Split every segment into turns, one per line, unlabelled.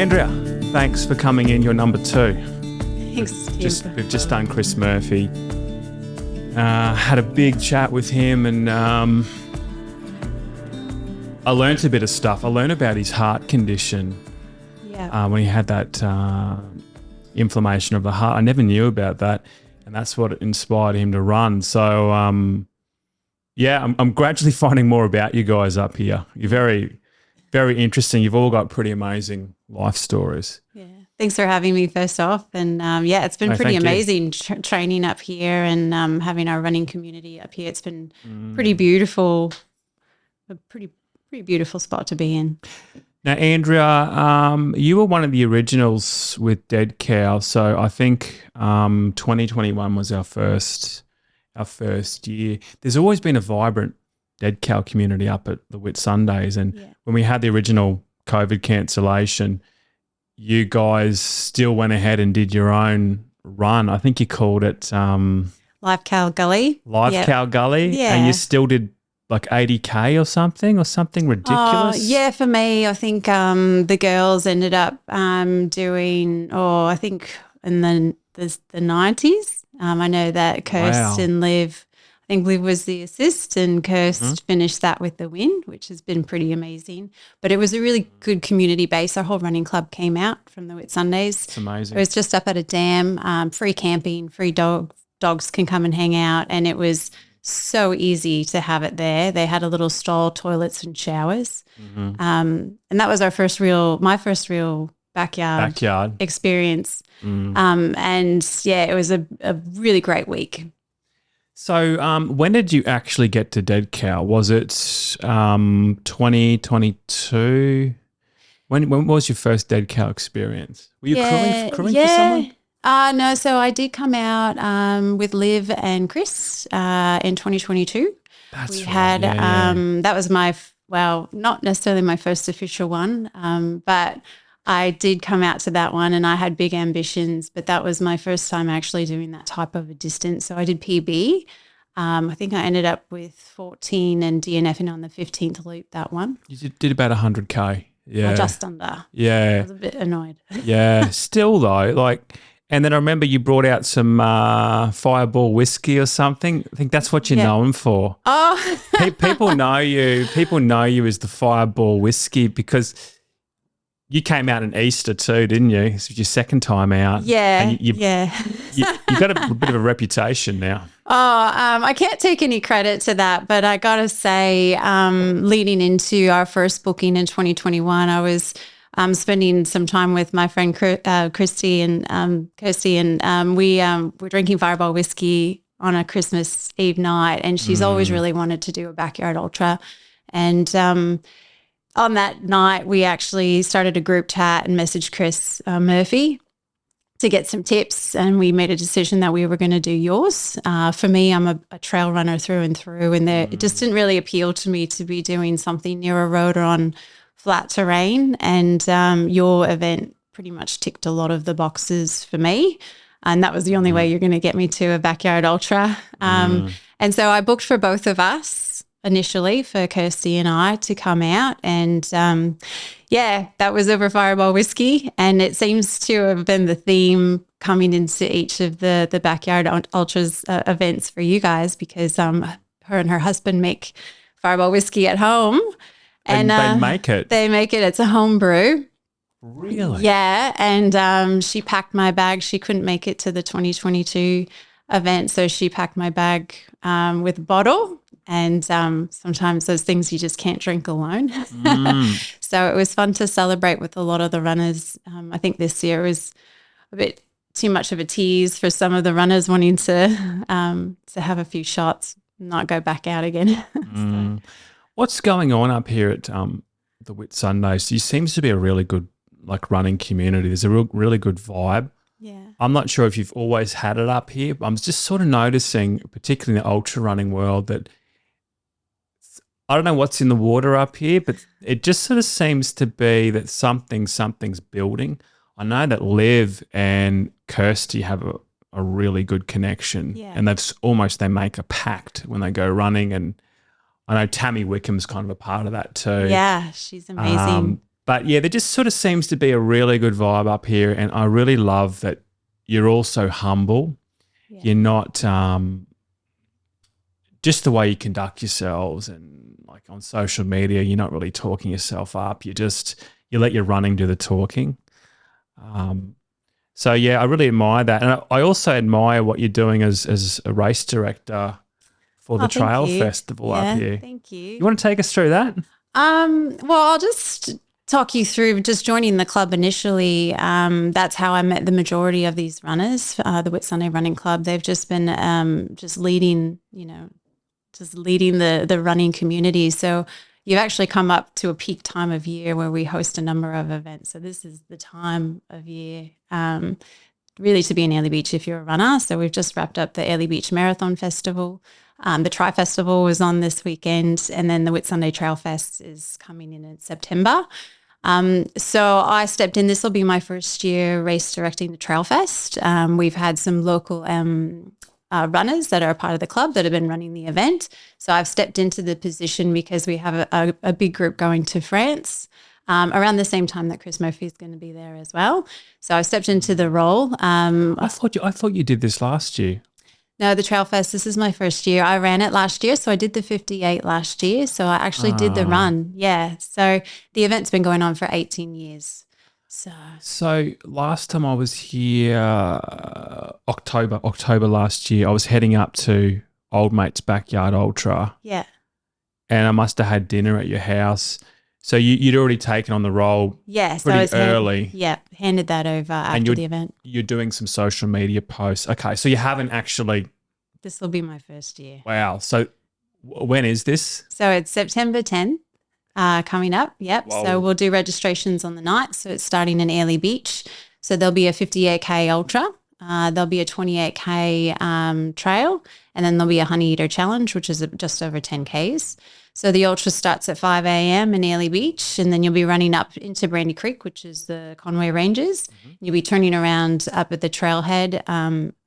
Andrea, thanks for coming in. You're number 2.
Thanks, Tim.
We've just done Chris Murphy. Had a big chat with him, and I learnt a bit of stuff. I learned about his heart condition.
Yeah.
When he had that inflammation of the heart. I never knew about that, and that's what inspired him to run. So, I'm gradually finding more about you guys up here. You're very, very interesting. You've all got pretty amazing life stories.
Yeah. Thanks for having me first off. And it's been pretty amazing training up here and having our running community up here. It's been pretty beautiful, a pretty beautiful spot to be in.
Now, Andrea, you were one of the originals with Dead Cow. So I think 2021 was our first year. There's always been a vibrant Dead Cow community up at the Whitsundays. And when we had the original COVID cancellation, you guys still went ahead and did your own run. I think you called it
Live Cow Gully.
Cow Gully.
Yeah.
And you still did like 80K or something ridiculous.
Yeah, for me, I think the girls ended up doing, I think in the 90s. I know that Kirst and Liv, I think Liv was the assist and Kirst finished that with the win, which has been pretty amazing. But it was a really good community base. Our whole running club came out from the Whitsundays.
It's amazing.
It was just up at a dam, free camping, free dogs can come and hang out, and it was so easy to have it there. They had a little stall, toilets and showers. And that was my first real backyard experience. And it was a really great week.
So when did you actually get to Dead Cow? Was it 2022? When was your first Dead Cow experience? Were you crewing for someone?
No, so I did come out with Liv and Chris in 2022.
That's
right. That was not necessarily my first official one, but I did come out to that one and I had big ambitions, but that was my first time actually doing that type of a distance. So I did PB. I think I ended up with 14 and DNFing on the 15th loop, that one.
You did about 100K. Yeah.
Just under.
Yeah.
I was a bit annoyed.
Yeah. Still though, and then I remember you brought out some Fireball whiskey or something. I think that's what you're known for.
Oh.
People know you. People know you as the Fireball whiskey because you came out in Easter too, didn't you? This was your second time out.
Yeah.
And you got a bit of a reputation now.
I can't take any credit to that, but I got to say, leading into our first booking in 2021, I was spending some time with my friend Kirsty, and we were drinking Fireball whiskey on a Christmas Eve night, and she's always really wanted to do a backyard ultra. And on that night, we actually started a group chat and messaged Chris Murphy to get some tips, and we made a decision that we were going to do yours. For me, I'm a trail runner through and through, and it just didn't really appeal to me to be doing something near a road or on flat terrain, and your event pretty much ticked a lot of the boxes for me, and that was the only way you're going to get me to a backyard ultra. And so I booked for both of us initially, for Kirsty and I to come out, and that was over Fireball whiskey, and it seems to have been the theme coming into each of the backyard ultras events for you guys, because her and her husband make Fireball whiskey at home. And
they make it.
They make it. It's a home brew.
Really?
Yeah. And she packed my bag. She couldn't make it to the 2022 event, so she packed my bag with a bottle. And sometimes those things you just can't drink alone. So it was fun to celebrate with a lot of the runners. I think this year was a bit too much of a tease for some of the runners wanting to have a few shots, not go back out again. So.
What's going on up here at the Whitsundays? It seems to be a really good running community. There's a really good vibe.
Yeah.
I'm not sure if you've always had it up here, but I'm just sort of noticing, particularly in the ultra running world, that I don't know what's in the water up here, but it just sort of seems to be that something's building. I know that Liv and Kirsty have a really good connection, and they make a pact when they go running, and I know Tammy Wickham's kind of a part of that too.
Yeah, she's amazing.
But yeah, there just sort of seems to be a really good vibe up here, and I really love that you're all so humble.
Yeah.
You're not just the way you conduct yourselves, and like on social media, you're not really talking yourself up. You let your running do the talking. So yeah, I really admire that, and I also admire what you're doing as a race director for the
Oh, thank
trail
you.
festival up
Yeah,
here.
thank
You
you.
want to take us through that?
Well, I'll just talk you through just joining the club initially. That's how I met the majority of these runners, the Whitsunday Running Club. They've just been just leading, just leading the running community. So you've actually come up to a peak time of year where we host a number of events. So this is the time of year really to be in Early Beach if you're a runner. So we've just wrapped up the Early Beach Marathon Festival. The Tri Festival was on this weekend, and then the Whitsunday Trail Fest is coming in September. So I stepped in. This will be my first year race directing the Trail Fest. We've had some local runners that are a part of the club that have been running the event. So I've stepped into the position because we have a big group going to France around the same time that Chris Murphy is going to be there as well. So I stepped into the role.
I thought you did this last year.
No, the Trail Fest, this is my first year. I ran it last year, so I did the 58 last year. So I actually did the run. Yeah. So the event's been going on for 18 years.
So last time I was here, October last year, I was heading up to old mate's backyard ultra.
Yeah.
And I must have had dinner at your house. So you'd already taken on the role pretty early.
Handed that over after the event.
You're doing some social media posts. Okay, so you haven't actually.
This will be my first year.
Wow. So when is this?
So it's September 10 coming up. Yep.
Whoa.
So we'll do registrations on the night. So it's starting in Early Beach. So there'll be a 58K ultra. There'll be a 28K trail, and then there'll be a Honey Eater Challenge, which is just over 10Ks. So the ultra starts at 5 a.m. in Early Beach, and then you'll be running up into Brandy Creek, which is the Conway Ranges. Mm-hmm. You'll be turning around up at the trailhead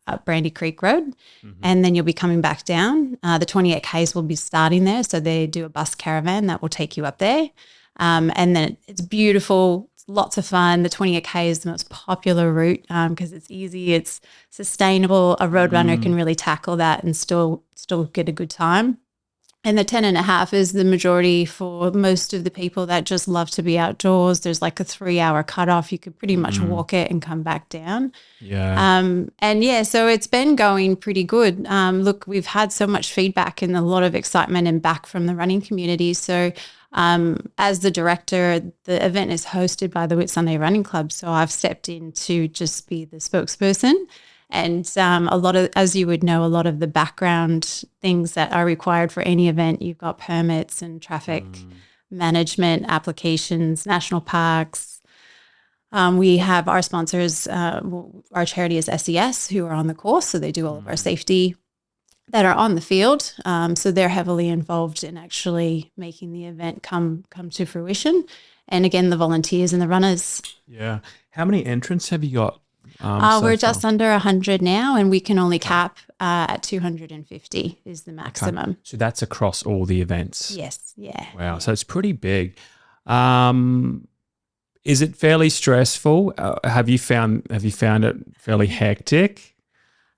up Brandy Creek Road, and then you'll be coming back down. The 28Ks will be starting there, so they do a bus caravan that will take you up there. And then it's beautiful. It's lots of fun. The 28K is the most popular route because it's easy, it's sustainable. A road runner can really tackle that and still get a good time. And the 10.5 is the majority for most of the people that just love to be outdoors. There's like a 3-hour cutoff. You could pretty much walk it and come back down.
Yeah.
And yeah, so it's been going pretty good. Look, we've had so much feedback and a lot of excitement and back from the running community. So as the director, the event is hosted by the Whitsunday Running Club. So I've stepped in to just be the spokesperson. And a lot of, as you would know, a lot of the background things that are required for any event, you've got permits and traffic management applications, national parks. We have our sponsors, our charity is SES, who are on the course. So they do all of our safety that are on the field. So they're heavily involved in actually making the event come to fruition. And again, the volunteers and the runners.
Yeah. How many entrants have you got?
We're just under 100 now, and we can only cap at 250 is the maximum.
Okay. So that's across all the events.
Yes. Yeah.
Wow. So it's pretty big. Is it fairly stressful? Have you found it fairly hectic?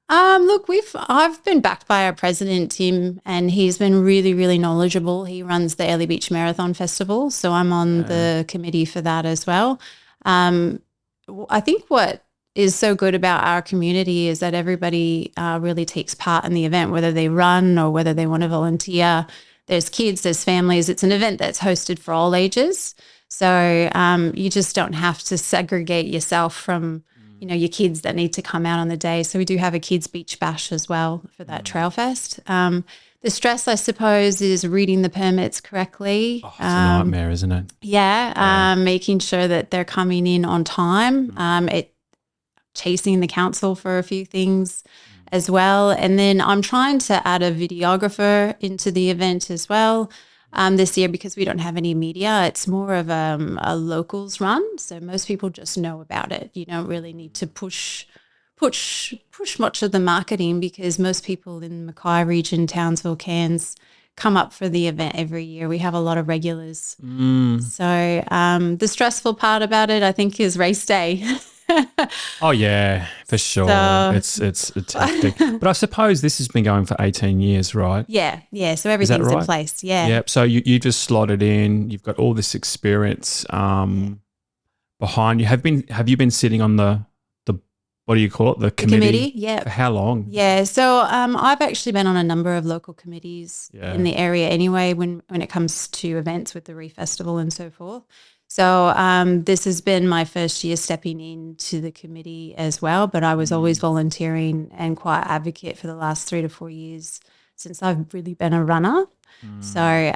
Look, I've been backed by our president, Tim, and he's been really, really knowledgeable. He runs the Early Beach Marathon Festival, so I'm on the committee for that as well. I think what is so good about our community is that everybody really takes part in the event, whether they run or whether they want to volunteer. There's kids, there's families. It's an event that's hosted for all ages. So you just don't have to segregate yourself from, your kids that need to come out on the day. So we do have a kids beach bash as well for that Trail Fest. The stress, I suppose, is reading the permits correctly.
Oh, it's a nightmare, isn't it?
Yeah. Making sure that they're coming in on time. Chasing the council for a few things as well. And then I'm trying to add a videographer into the event as well this year because we don't have any media. It's more of a locals run. So most people just know about it. You don't really need to push much of the marketing because most people in the Mackay region, Townsville, Cairns, come up for the event every year. We have a lot of regulars. So the stressful part about it, I think, is race day.
Oh yeah, for sure.
So,
It's hectic. But I suppose this has been going for 18 years, right?
yeah. So everything's in
right?
place. Yeah.
Yep. So you just slotted in. You've got all this experience behind you. Have you been sitting on the what do you call it? The committee?
Yeah.
For how long?
Yeah. So I've actually been on a number of local committees in the area anyway when it comes to events with the Reef Festival and so forth. So this has been my first year stepping into the committee as well, but I was always volunteering and quite advocate for the last 3 to 4 years since I've really been a runner. So,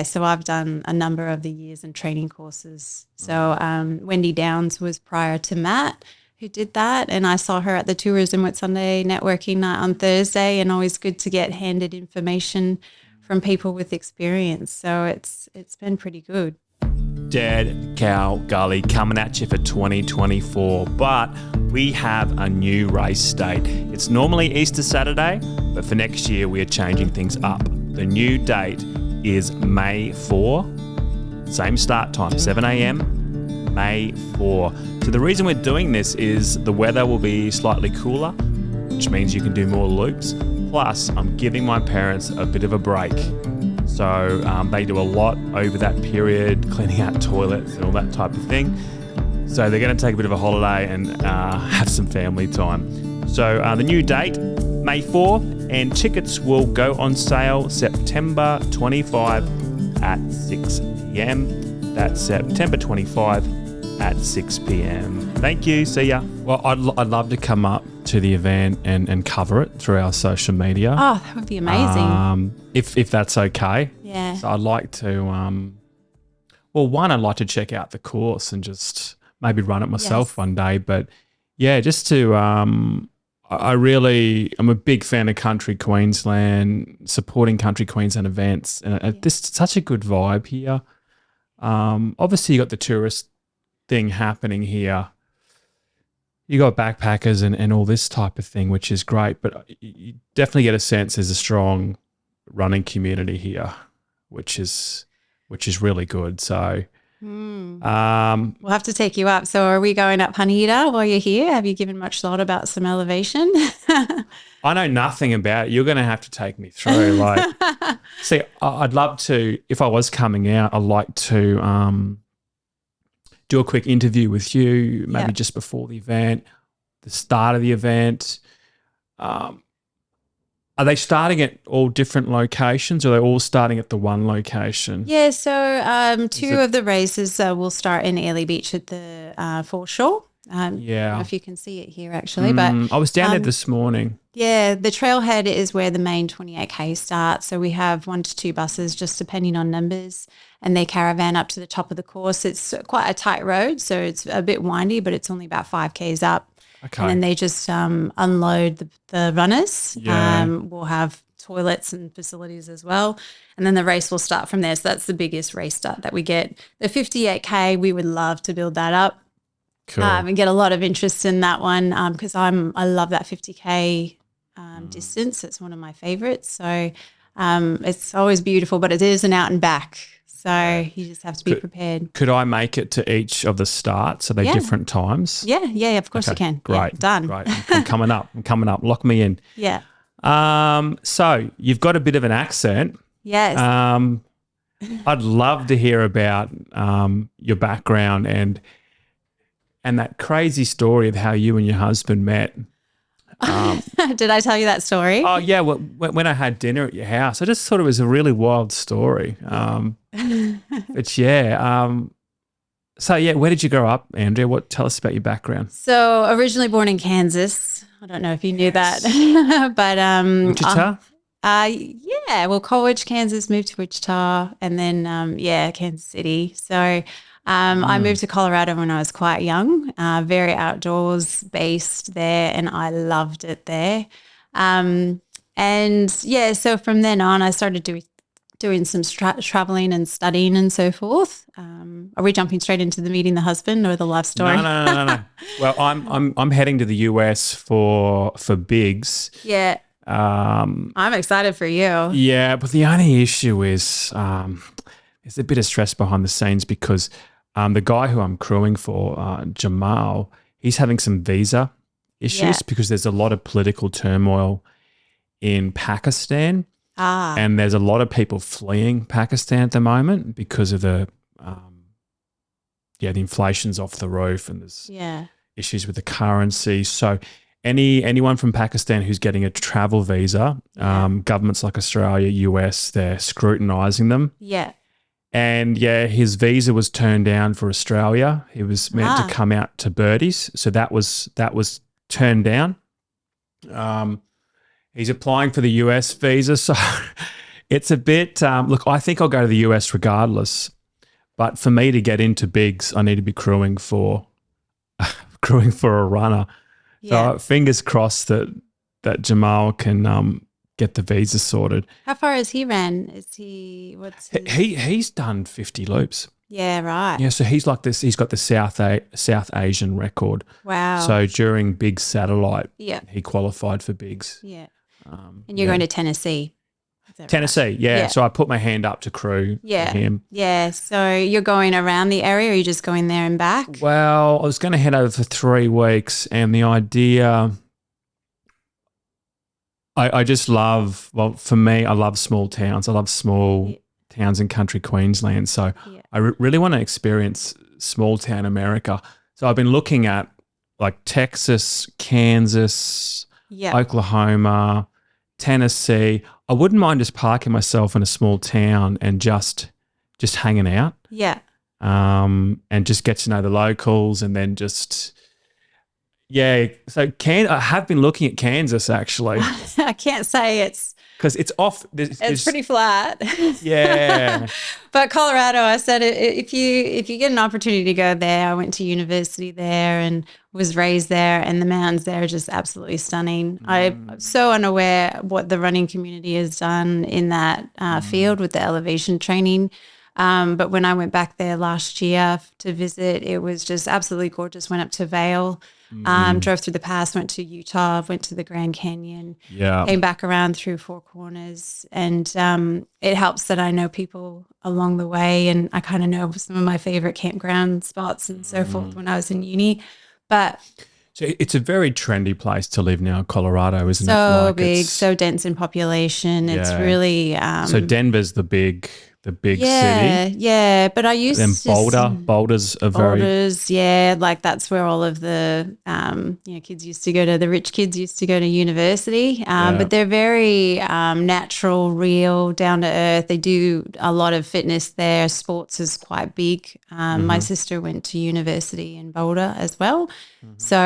so I've done a number of the years and training courses. So Wendy Downs was prior to Matt who did that, and I saw her at the Tourism Whitsunday networking night on Thursday, and always good to get handed information from people with experience. So it's been pretty good.
Dead Cow Gully coming at you for 2024, but we have a new race date. It's normally Easter Saturday, but for next year we are changing things up. The new date is May 4, same start time, 7 a.m, May 4. So the reason we're doing this is the weather will be slightly cooler, which means you can do more loops. Plus, I'm giving my parents a bit of a break. So they do a lot over that period, cleaning out toilets and all that type of thing. So they're going to take a bit of a holiday and have some family time. So the new date, May 4, and tickets will go on sale September 25 at 6 p.m. That's September 25 at 6 p.m. Thank you. See ya. Well, I'd love to come up to the event and cover it through our social media.
Oh, that would be amazing.
If that's okay.
Yeah. So
I'd like to, I'd like to check out the course and just maybe run it myself one day. But yeah, just to, I'm a big fan of Country Queensland, supporting Country Queensland events. And this is such a good vibe here. Obviously you got the tourist thing happening here. You got backpackers and all this type of thing, which is great, but you definitely get a sense there's a strong running community here, which is really good. So
we'll have to take you up. So are we going up Honeyeater while you're here? Have you given much thought about some elevation?
I know nothing about it. You're going to have to take me through. Like, see, I'd love to, if I was coming out, I'd like to do a quick interview with you, maybe just before the event, the start of the event. Are they starting at all different locations, or are they all starting at the one location?
Yeah, so two of the races will start in Airlie Beach at the foreshore. I don't know if you can see it here actually, but
I was down there this morning.
Yeah, the trailhead is where the main 28K starts. So we have 1 to 2 buses, just depending on numbers, and they caravan up to the top of the course. It's quite a tight road, so it's a bit windy, but it's only about 5Ks up. Okay. And then they just unload the runners. Yeah. We'll have toilets and facilities as well. And then the race will start from there. So that's the biggest race start that we get. The 58K, we would love to build that up. Cool. And get a lot of interest in that one because I love that 50K distance. It's one of my favorites. So it's always beautiful, but it is an out and back. So you just have to be prepared.
Could I make it to each of the starts? Are they different times?
Yeah, of course you can.
Great.
Yeah, done.
Great. I'm coming up. Lock me in.
Yeah.
So you've got a bit of an accent.
Yes.
I'd love to hear about your background and that crazy story of how you and your husband met.
Did I tell you that story?
Oh, yeah. Well, when I had dinner at your house, I just thought it was a really wild story. But yeah. So, yeah, where did you grow up, Andrea? Tell us about your background.
So, originally born in Kansas. I don't know if you knew that. But
Wichita?
Colwich, Kansas, moved to Wichita, and then, Kansas City. So, I moved to Colorado when I was quite young, very outdoors based there, and I loved it there. So from then on, I started doing some traveling and studying and so forth. Are we jumping straight into the meeting the husband or the life story?
No. Well, I'm heading to the US for Bigs.
Yeah. I'm excited for you.
Yeah, but the only issue is there's a bit of stress behind the scenes because the guy who I'm crewing for, Jamal, he's having some visa issues
Yeah.
because there's a lot of political turmoil in Pakistan.
Ah,
And there's a lot of people fleeing Pakistan at the moment because of the inflation's off the roof and there's
yeah.
issues with the currency. So anyone from Pakistan who's getting a travel visa, governments like Australia, US, they're scrutinising them.
Yeah.
And his visa was turned down for Australia. He was meant to come out to Birdies, so that was turned down. He's applying for the US visa, so it's a bit. Look, I think I'll go to the US regardless. But for me to get into bigs, I need to be crewing for a runner.
Yeah.
So fingers crossed that Jamal can get the visa sorted.
How far has he ran? Is he, what's his?
He's done 50 loops.
Yeah, right.
Yeah, so he's like this. He's got the South Asian record.
Wow.
So during Big Satellite,
Yeah.
he qualified for bigs.
Yeah. And you're going to Tennessee. Is that
Tennessee,
right?
yeah. So I put my hand up to crew for him.
Yeah. So you're going around the area or are you just going there and back?
Well, I was going to head over for 3 weeks, and the idea, I just love, well, for me, I love small towns. I love small towns in country Queensland. So I really want to experience small town America. So I've been looking at like Texas, Kansas, Oklahoma, Tennessee. I wouldn't mind just parking myself in a small town and just hanging out.
Yeah.
And just get to know the locals and then just so I have been looking at Kansas actually.
I can't say it's
because it's off.
It's pretty flat.
Yeah.
But Colorado, I said if you get an opportunity to go there, I went to university there and was raised there, and the mountains there are just absolutely stunning. I'm so unaware what the running community has done in that field with the elevation training. But when I went back there last year to visit, it was just absolutely gorgeous. Went up to Vail, drove through the pass, went to Utah, went to the Grand Canyon, came back around through Four Corners. And it helps that I know people along the way, and I kind of know some of my favorite campground spots and so forth when I was in uni. But
so it's a very trendy place to live now, Colorado, isn't it?
So big, so dense in population. It's really
so Denver's the big city.
Yeah. But I used
to Boulder's a very
like that's where all of the kids used to go to. The rich kids used to go to university. But they're very natural, real, down to earth. They do a lot of fitness there. Sports is quite big. My sister went to university in Boulder as well. So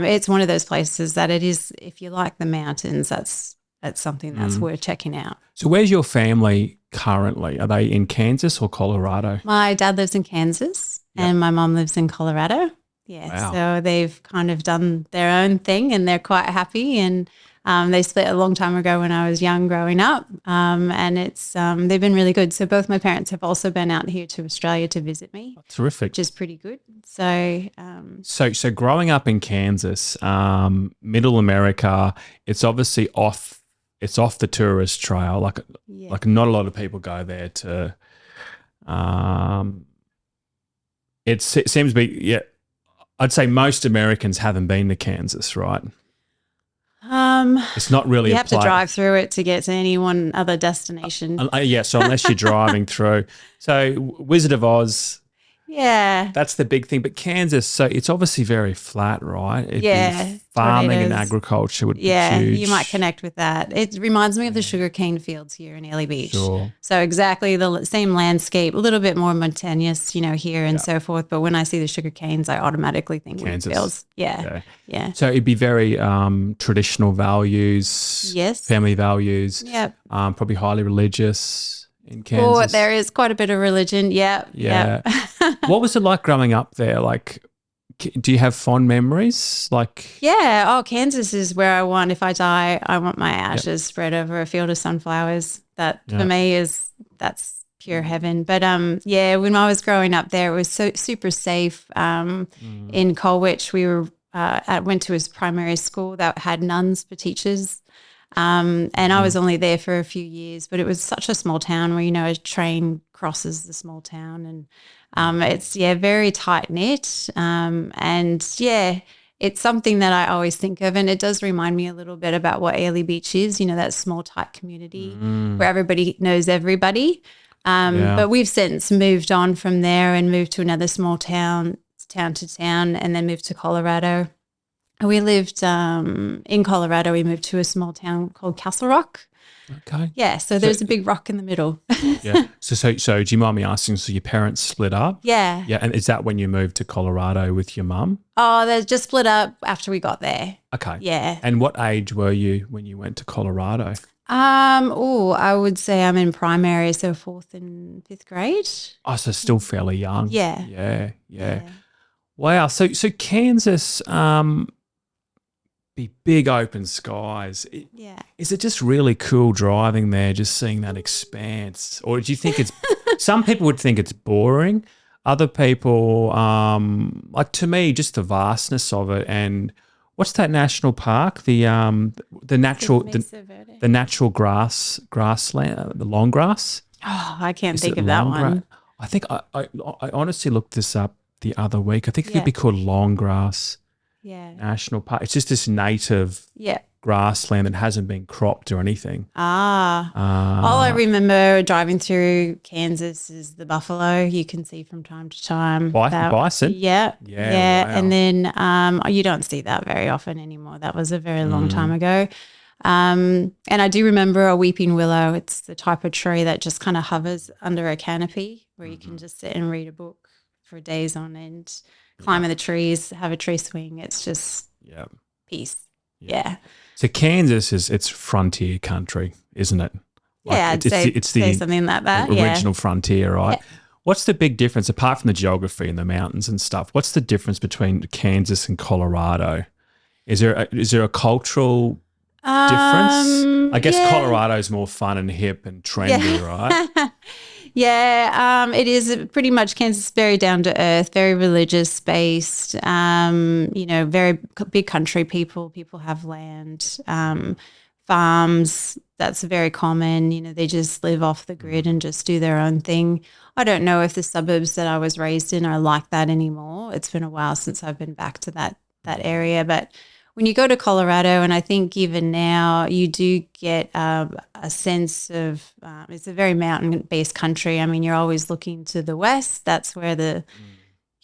it's one of those places that it is. If you like the mountains, that's something that's worth checking out.
So where's your family currently? Are they in Kansas or Colorado?
My dad lives in Kansas and my mom lives in Colorado. Yeah, wow. So they've kind of done their own thing and they're quite happy. And they split a long time ago when I was young growing up, and it's they've been really good. So both my parents have also been out here to Australia to visit me.
Terrific.
Which is pretty good. So
so growing up in Kansas, middle America, it's obviously off the tourist trail. Like not a lot of people go there to it seems to be I'd say most Americans haven't been to Kansas, right? It's not really
you have to drive through it to get to any one other destination.
So unless you're driving through. So Wizard of Oz, that's the big thing. But Kansas, so it's obviously very flat, right? Farming and agriculture would be huge.
You might connect with that. It reminds me of the sugarcane fields here in Ailey Beach. Sure. So exactly the same landscape, a little bit more mountainous, here and so forth. But when I see the sugar canes, I automatically think Kansas. Wheat fields. Yeah.
So it'd be very traditional values, family values.
Yep.
Probably highly religious in Kansas.
Oh, there is quite a bit of religion. Yeah.
What was it like growing up there? Like, do you have fond memories?
Kansas is where I want, if I die, I want my ashes spread over a field of sunflowers. That for me that's pure heaven. But when I was growing up there, it was so super safe. In Colwich, we were went to his primary school that had nuns for teachers. And I was only there for a few years, but it was such a small town where, a train crosses the small town, and it's, very tight knit. It's something that I always think of, and it does remind me a little bit about what Airlie Beach is, that small, tight community where everybody knows everybody. But we've since moved on from there and moved to another small town to town, and then moved to Colorado. We lived in Colorado. We moved to a small town called Castle Rock.
Okay.
Yeah, so there's a big rock in the middle.
Yeah. So do you mind me asking, so your parents split up?
Yeah.
Yeah, and is that when you moved to Colorado with your mum?
Oh, they just split up after we got there.
Okay.
Yeah.
And what age were you when you went to Colorado?
I would say I'm in primary, so 4th and 5th grade.
Oh, so still fairly young.
Yeah.
Yeah. Wow. So Kansas, be big open skies. Is it just really cool driving there, just seeing that expanse? Or do you think it's some people would think it's boring. Other people, like to me, just the vastness of it. And what's that national park? The natural grassland, the long grass.
Oh, I can't think of that one.
I think I honestly looked this up the other week. I think it could be called Long Grass National Park. It's just this native grassland that hasn't been cropped or anything.
All I remember driving through Kansas is the buffalo you can see from time to time.
Bison?
Yeah.
Wow.
And then you don't see that very often anymore. That was a very long time ago. And I do remember a weeping willow. It's the type of tree that just kind of hovers under a canopy where you can just sit and read a book for days on end, climb in the trees, have a tree swing. It's just peace. Yeah.
So Kansas it's frontier country, isn't it?
I'd say something like that.
Original frontier, right? Yeah. What's the big difference, apart from the geography and the mountains and stuff? What's the difference between Kansas and Colorado? Is there a cultural difference? I guess Colorado's more fun and hip and trendy, right?
It is pretty much Kansas, very down to earth, very religious based, very big country people. People have land, farms. That's very common. They just live off the grid and just do their own thing. I don't know if the suburbs that I was raised in are like that anymore. It's been a while since I've been back to that area, but when you go to Colorado, and I think even now, you do get a sense of it's a very mountain-based country. I mean, you're always looking to the west. That's where you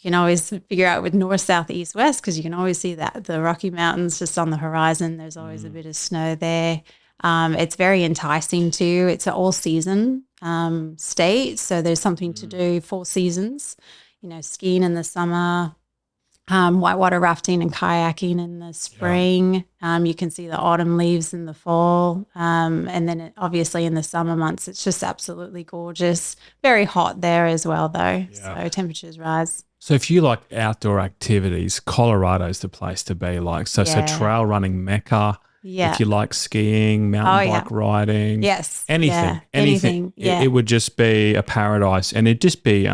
can always figure out with north, south, east, west, because you can always see that the Rocky Mountains just on the horizon. There's always a bit of snow there. It's very enticing too. It's an all-season state, so there's something to do 4 seasons. Skiing in the summer. Whitewater rafting and kayaking in the spring. You can see the autumn leaves in the fall. And then obviously in the summer months, it's just absolutely gorgeous. Very hot there as well, though. So temperatures rise.
So if you like outdoor activities, Colorado's the place to be. So trail running Mecca. Yeah. If you like skiing, mountain bike riding.
Yes.
Anything.
Yeah.
It would just be a paradise. And it'd just be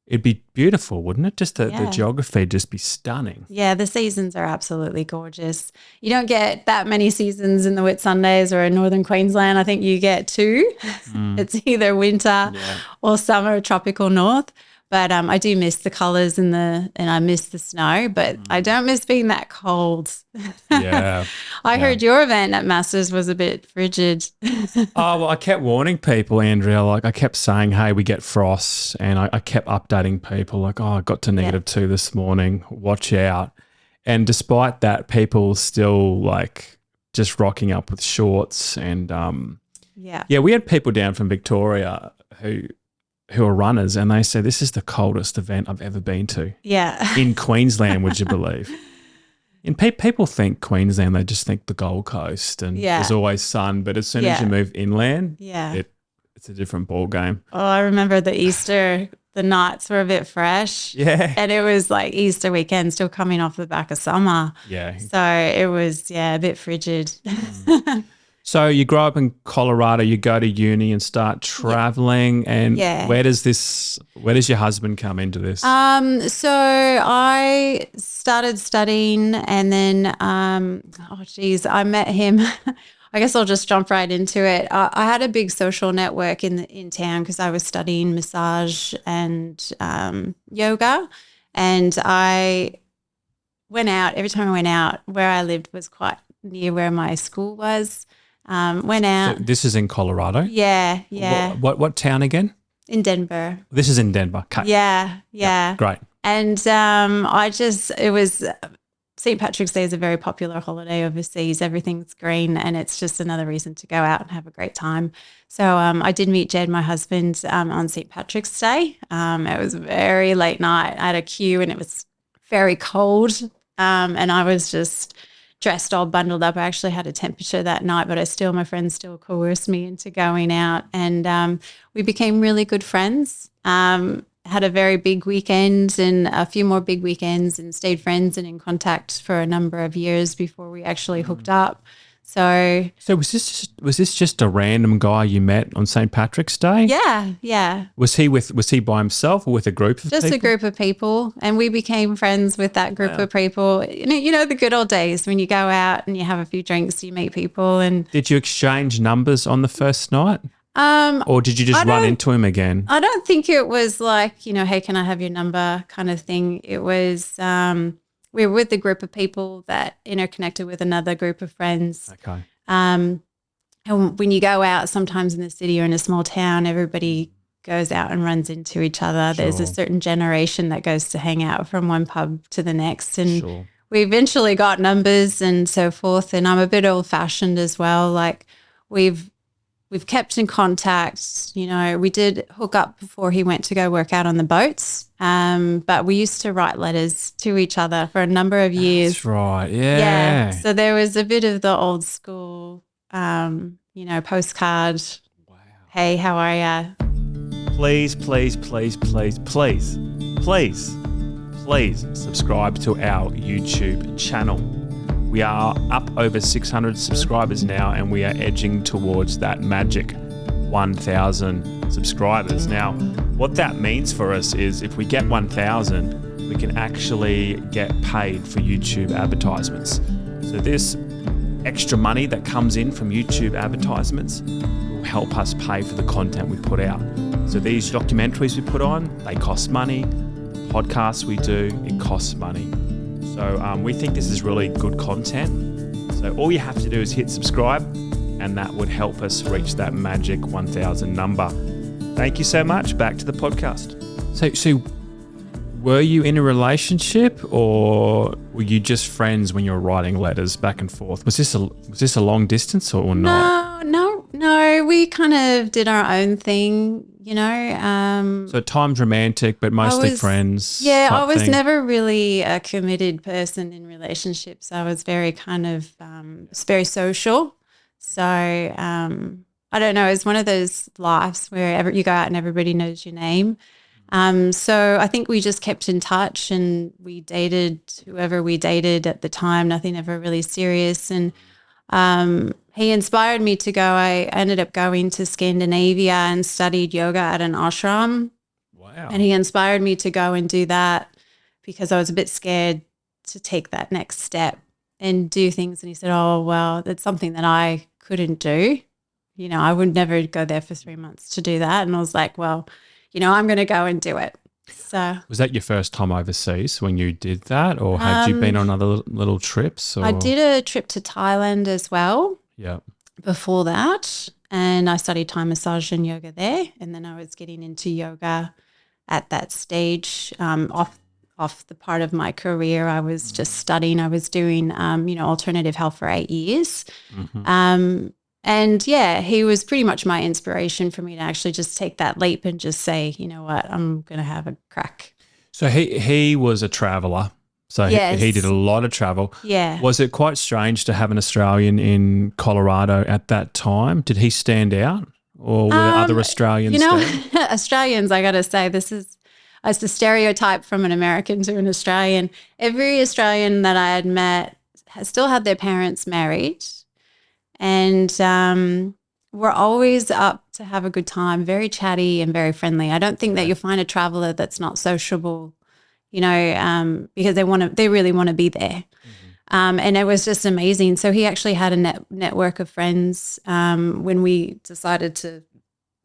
it'd be beautiful, wouldn't it? Just the geography would just be stunning.
Yeah, the seasons are absolutely gorgeous. You don't get that many seasons in the Whitsundays or in northern Queensland. I think you get 2. It's either winter or summer, tropical north. But I do miss the colours and I miss the snow, but I don't miss being that cold.
Yeah.
I heard your event at Masters was a bit frigid.
Well, I kept warning people, Andrea. I kept saying, hey, we get frost. And I kept updating people I got to -2 this morning. Watch out. And despite that, people still just rocking up with shorts. And we had people down from Victoria who are runners, and they say this is the coldest event I've ever been to.
Yeah.
In Queensland, would you believe? And people think Queensland, they just think the Gold Coast and there's always sun, but as soon as you move inland, it's a different ball game.
Oh, I remember the nights were a bit fresh.
Yeah.
And it was like Easter weekend, still coming off the back of summer.
Yeah.
So it was, a bit frigid.
So you grow up in Colorado, you go to uni and start traveling. And
Yeah.
where does your husband come into this?
So I started studying and then, I met him. I guess I'll just jump right into it. I had a big social network in town because I was studying massage and yoga, and I went out every time I went out. Where I lived was quite near where my school was. Went out.
So this is in Colorado?
Yeah, yeah.
What town again?
In Denver.
This is in Denver. Okay.
Yeah, yeah.
Yep, great.
And it was St. Patrick's Day is a very popular holiday overseas. Everything's green, and it's just another reason to go out and have a great time. So I did meet Jed, my husband, on St. Patrick's Day. It was very late night. I had a queue, and it was very cold, and I was just dressed all bundled up. I actually had a temperature that night, but my friends still coerced me into going out, and we became really good friends. Had a very big weekend and a few more big weekends, and stayed friends and in contact for a number of years before we actually hooked up. So
was this just a random guy you met on St. Patrick's Day?
yeah.
Was he by himself or with a group of
Just
people?
a group of people, and we became friends with that group of people. You know the good old days when you go out and you have a few drinks, you meet people. And
did you exchange numbers on the first night? Or did you just run into him again?
I don't think it was like, hey, can I have your number kind of thing. It was we were with a group of people that interconnected with another group of friends.
Okay.
And when you go out, sometimes in the city or in a small town, everybody goes out and runs into each other.
Sure.
There's a certain generation that goes to hang out from one pub to the next. And
Sure.
we eventually got numbers and so forth. And I'm a bit old-fashioned as well. Like we've kept in contact. We did hook up before he went to go work out on the boats. But we used to write letters to each other for a number of years.
That's right. Yeah.
Yeah. So there was a bit of the old school, postcard.
Wow.
Hey, how are ya?
Please, please, please, please, please, please, please subscribe to our YouTube channel. We are up over 600 subscribers now, and we are edging towards that magic 1,000 subscribers. Now, what that means for us is if we get 1,000, we can actually get paid for YouTube advertisements. So this extra money that comes in from YouTube advertisements will help us pay for the content we put out. So these documentaries we put on, they cost money. The podcasts we do, it costs money. So we think this is really good content. So all you have to do is hit subscribe, and that would help us reach that magic 1,000 number. Thank you so much. Back to the podcast. So were you in a relationship, or were you just friends when you were writing letters back and forth? Was this a long distance or not?
No. We kind of did our own thing,
So times romantic, but mostly friends.
Yeah, I
type
was
thing.
never really a committed person in relationships. I was very kind of very social. So I don't know. It's one of those lives where you go out and everybody knows your name. So I think we just kept in touch, and we dated whoever we dated at the time. Nothing ever really serious. And he inspired me to go. I ended up going to Scandinavia and studied yoga at an ashram.
Wow.
And he inspired me to go and do that because I was a bit scared to take that next step and do things. And he said, oh, well, that's something that I couldn't do. I would never go there for 3 months to do that. And I was like, well, I'm going to go and do it. So
was that your first time overseas when you did that, or had you been on other little trips? Or?
I did a trip to Thailand as well.
Yeah.
Before that, and I studied Thai massage and yoga there, and then I was getting into yoga at that stage. Off the part of my career, I was just studying. I was doing alternative health for 8 years.
Mm-hmm.
And yeah, he was pretty much my inspiration for me to actually just take that leap and just say, you know what, I'm going to have a crack.
So he was a traveller. So
Yes.
he did a lot of travel.
Yeah.
Was it quite strange to have an Australian in Colorado at that time? Did he stand out, or were there other Australians there?
Australians, I got to say, it's the stereotype from an American to an Australian. Every Australian that I had met still had their parents married. and we're always up to have a good time, very chatty and very friendly. I don't think that you'll find a traveler that's not sociable, because they really want to be there. And it was just amazing. So he actually had a network of friends when we decided to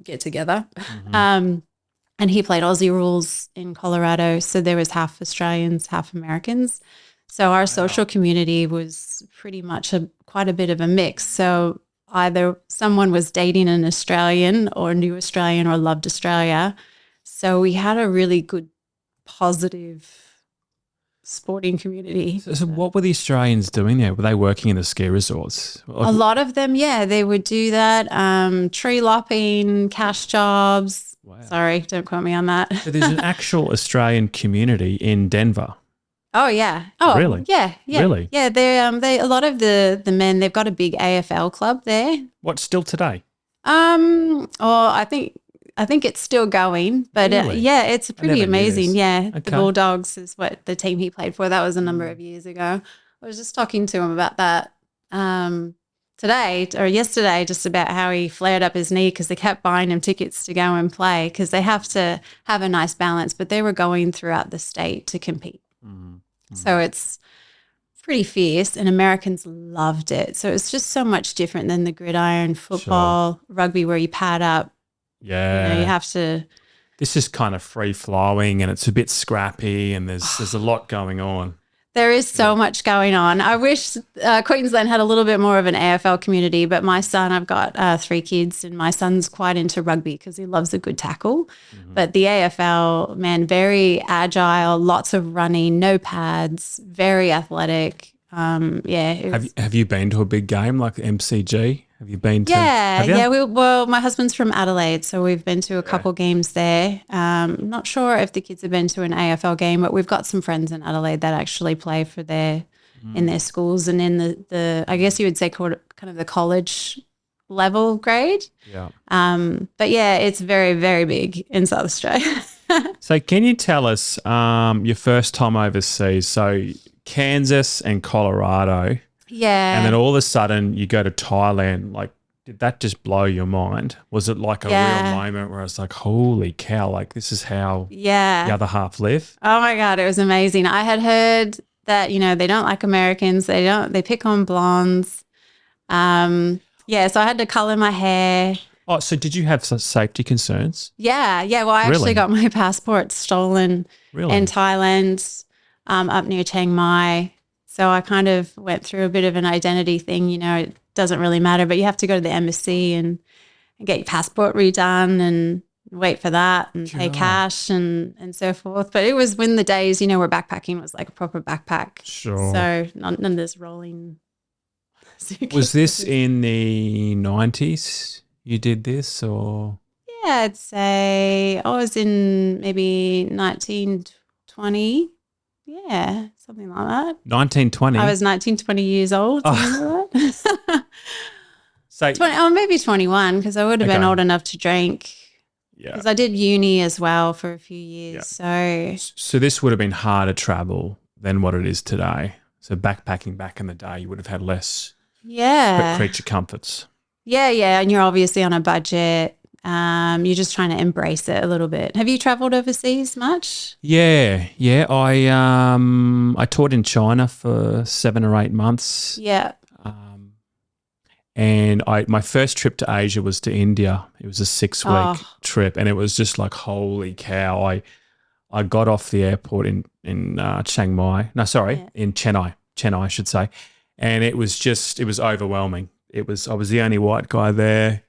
get together. And he played Aussie rules in Colorado. So there was half Australians, half Americans. So our social community was pretty much quite a bit of a mix. So either someone was dating an Australian or knew Australian or loved Australia. So we had a really good, positive sporting community.
So what were the Australians doing there? Were they working in the ski resorts?
A lot of them, yeah, they would do that. Tree lopping, cash jobs. Wow. Sorry, don't quote me on that.
So there's an actual Australian community in Denver.
Oh yeah. Oh
really?
Yeah.
Really?
Yeah. They a lot of the men, they've got a big AFL club there.
What, still today?
I think it's still going, but
Really?
yeah, it's pretty amazing. Yeah,
Okay.
the Bulldogs is what the team he played for. That was a number of years ago. I was just talking to him about that today or yesterday, just about how he flared up his knee because they kept buying him tickets to go and play because they have to have a nice balance, but they were going throughout the state to compete. So it's pretty fierce, and Americans loved it. So it's just so much different than the gridiron, football, rugby, where you pad up.
Yeah.
You have to.
This is kind of free flowing, and it's a bit scrappy, and there's a lot going on.
There is so much going on. I wish Queensland had a little bit more of an AFL community, but my son, I've got 3 kids, and my son's quite into rugby because he loves a good tackle. But the AFL, man, very agile, lots of running, no pads, very athletic.
Have you been to a big game like MCG? Have you been to?
Yeah. Well, my husband's from Adelaide, so we've been to a couple games there. Not sure if the kids have been to an AFL game, but we've got some friends in Adelaide that actually play for in their schools and in the I guess you would say kind of the college level grade.
Yeah.
But yeah, it's very, very big in South Australia.
So can you tell us your first time overseas? So Kansas and Colorado.
Yeah.
And then all of a sudden you go to Thailand. Like, did that just blow your mind? Was it like a real moment where I was like, holy cow, like this is how the other half live?
Oh my God, it was amazing. I had heard that, they don't like Americans. They pick on blondes. So I had to color my hair.
Oh, so did you have safety concerns?
Yeah. Well, I actually got my passport stolen in Thailand, up near Chiang Mai. So I kind of went through a bit of an identity thing. It doesn't really matter, but you have to go to the embassy and get your passport redone and wait for that and pay cash and so forth. But it was when the days, where backpacking was like a proper backpack.
Sure.
So none of this rolling.
Was this in the 90s you did this or?
Yeah, I'd say I was in maybe 1920. Yeah, something like that.
1920?
I was 19, 20 years old.
So
20, maybe 21 because I would have been old enough to drink.
Yeah.
Because I did uni as well for a few years.
Yeah. So this would have been harder travel than what it is today. So backpacking back in the day, you would have had less creature comforts. Yeah,
and you're obviously on a budget. You're just trying to embrace it a little bit. Have you traveled overseas much?
Yeah. I taught in China for 7 or 8 months.
Yeah.
And my first trip to Asia was to India. It was a 6-week trip, and it was just like, holy cow! I got off the airport in Chiang Mai. No, sorry, in Chennai, I should say, and it was overwhelming. I was the only white guy there.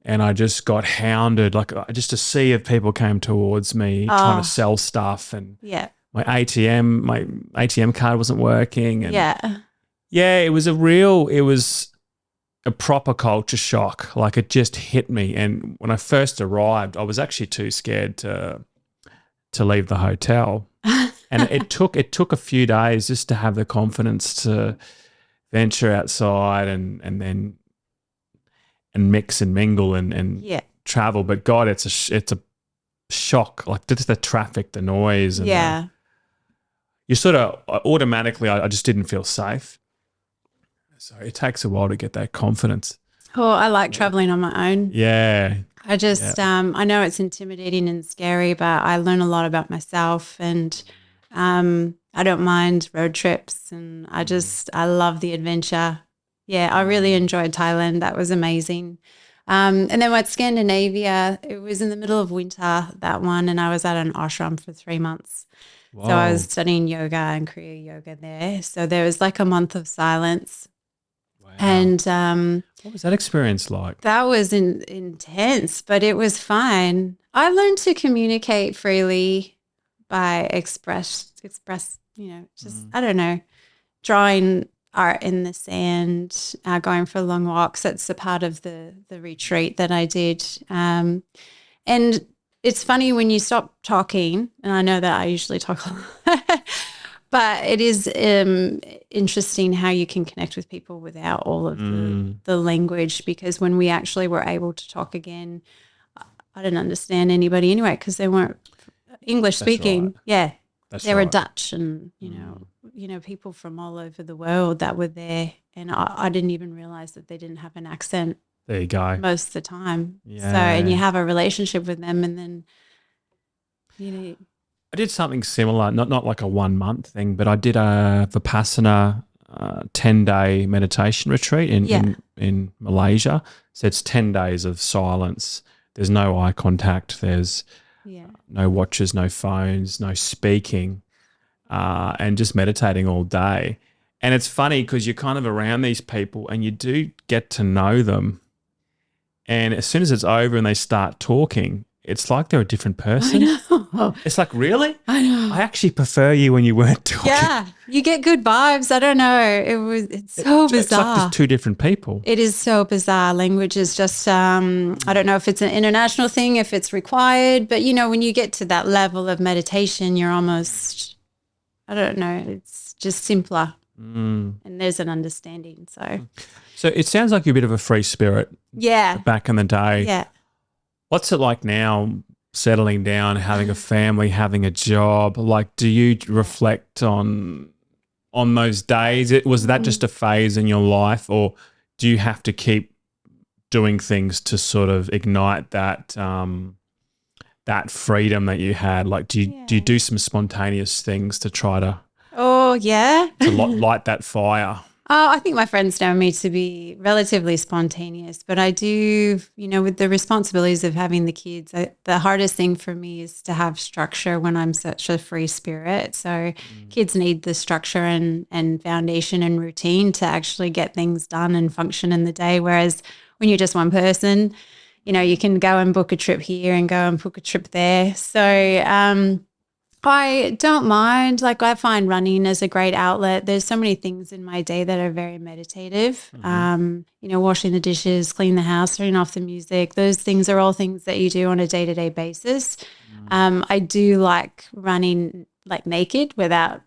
And I just got hounded, like just a sea of people came towards me trying to sell stuff, and my ATM card wasn't working, and it was a proper culture shock. Like it just hit me, and when I first arrived, I was actually too scared to leave the hotel, and it took a few days just to have the confidence to venture outside and then. And mix and mingle and travel, but God, it's a shock. Like just the traffic, the noise, and you sort of automatically. I just didn't feel safe. So it takes a while to get that confidence.
Oh, I like traveling on my own.
Yeah.
I just, I know it's intimidating and scary, but I learn a lot about myself, and I don't mind road trips, and I love the adventure. Yeah, I really enjoyed Thailand. That was amazing. And then with Scandinavia, it was in the middle of winter, that one, and I was at an ashram for 3 months. So I was
Whoa.
studying yoga and Kriya yoga there. So there was like a month of silence.
Wow.
And
What was that experience like?
that was intense, but it was fine. I learned to communicate freely by just, I don't know, drawing art in the sand, going for long walks. That's a part of the retreat that I did. And it's funny when you stop talking, and I know that I usually talk a lot, but it is interesting how you can connect with people without all of the language, because when we actually were able to talk again, I didn't understand anybody anyway because they weren't English speaking.
Right.
Yeah. They were
right.
Dutch and, people from all over the world that were there. And I didn't even realize that they didn't have an accent
There you go.
most of the time.
Yeah.
So, and you have a relationship with them, and then,
I did something similar, not like a 1 month thing, but I did a Vipassana 10-day meditation retreat in Malaysia. So it's 10 days of silence. There's no eye contact. There's no watches, no phones, no speaking, and just meditating all day. And it's funny because you're kind of around these people and you do get to know them. And as soon as it's over and they start talking, it's like they're a different person.
I know.
It's like, really?
I know.
I actually prefer you when you weren't talking.
Yeah, you get good vibes. I don't know. It's so bizarre.
It's like just two different people.
It is so bizarre. Language is just, I don't know if it's an international thing, if it's required, but when you get to that level of meditation, you're almost, I don't know, it's just simpler. And there's an understanding. So
it sounds like you're a bit of a free spirit.
Yeah.
Back in the day.
Yeah.
What's it like now, settling down, having a family, having a job? Like, do you reflect on those days? Was that just a phase in your life, or do you have to keep doing things to sort of ignite that that freedom that you had? Like, do you do some spontaneous things to try to light that fire?
Oh, I think my friends know me to be relatively spontaneous, but I do, with the responsibilities of having the kids, the hardest thing for me is to have structure when I'm such a free spirit. So kids need the structure and foundation and routine to actually get things done and function in the day. Whereas when you're just one person, you can go and book a trip here and go and book a trip there. So, I don't mind. Like, I find running as a great outlet. There's so many things in my day that are very meditative. Washing the dishes, clean the house, turning off the music. Those things are all things that you do on a day-to-day basis. I do like running like naked without,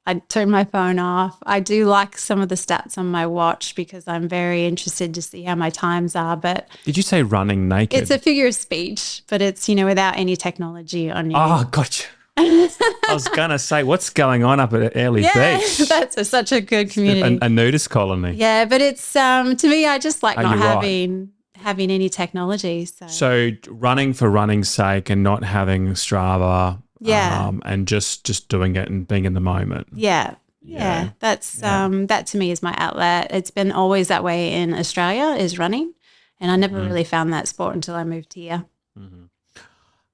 I turn my phone off. I do like some of the stats on my watch because I'm very interested to see how my times are. But
did you say running naked?
it's a figure of speech, but it's, without any technology on you.
Oh, gotcha. I was going to say, what's going on up at Early Beach?
That's such a good community.
A nudist colony.
Yeah, but it's, to me, I just like not having any technology.
So running for running's sake and not having Strava. And just doing it and being in the moment.
Yeah. That's that to me is my outlet. It's been always that way in Australia, is running, and I never really found that sport until I moved here.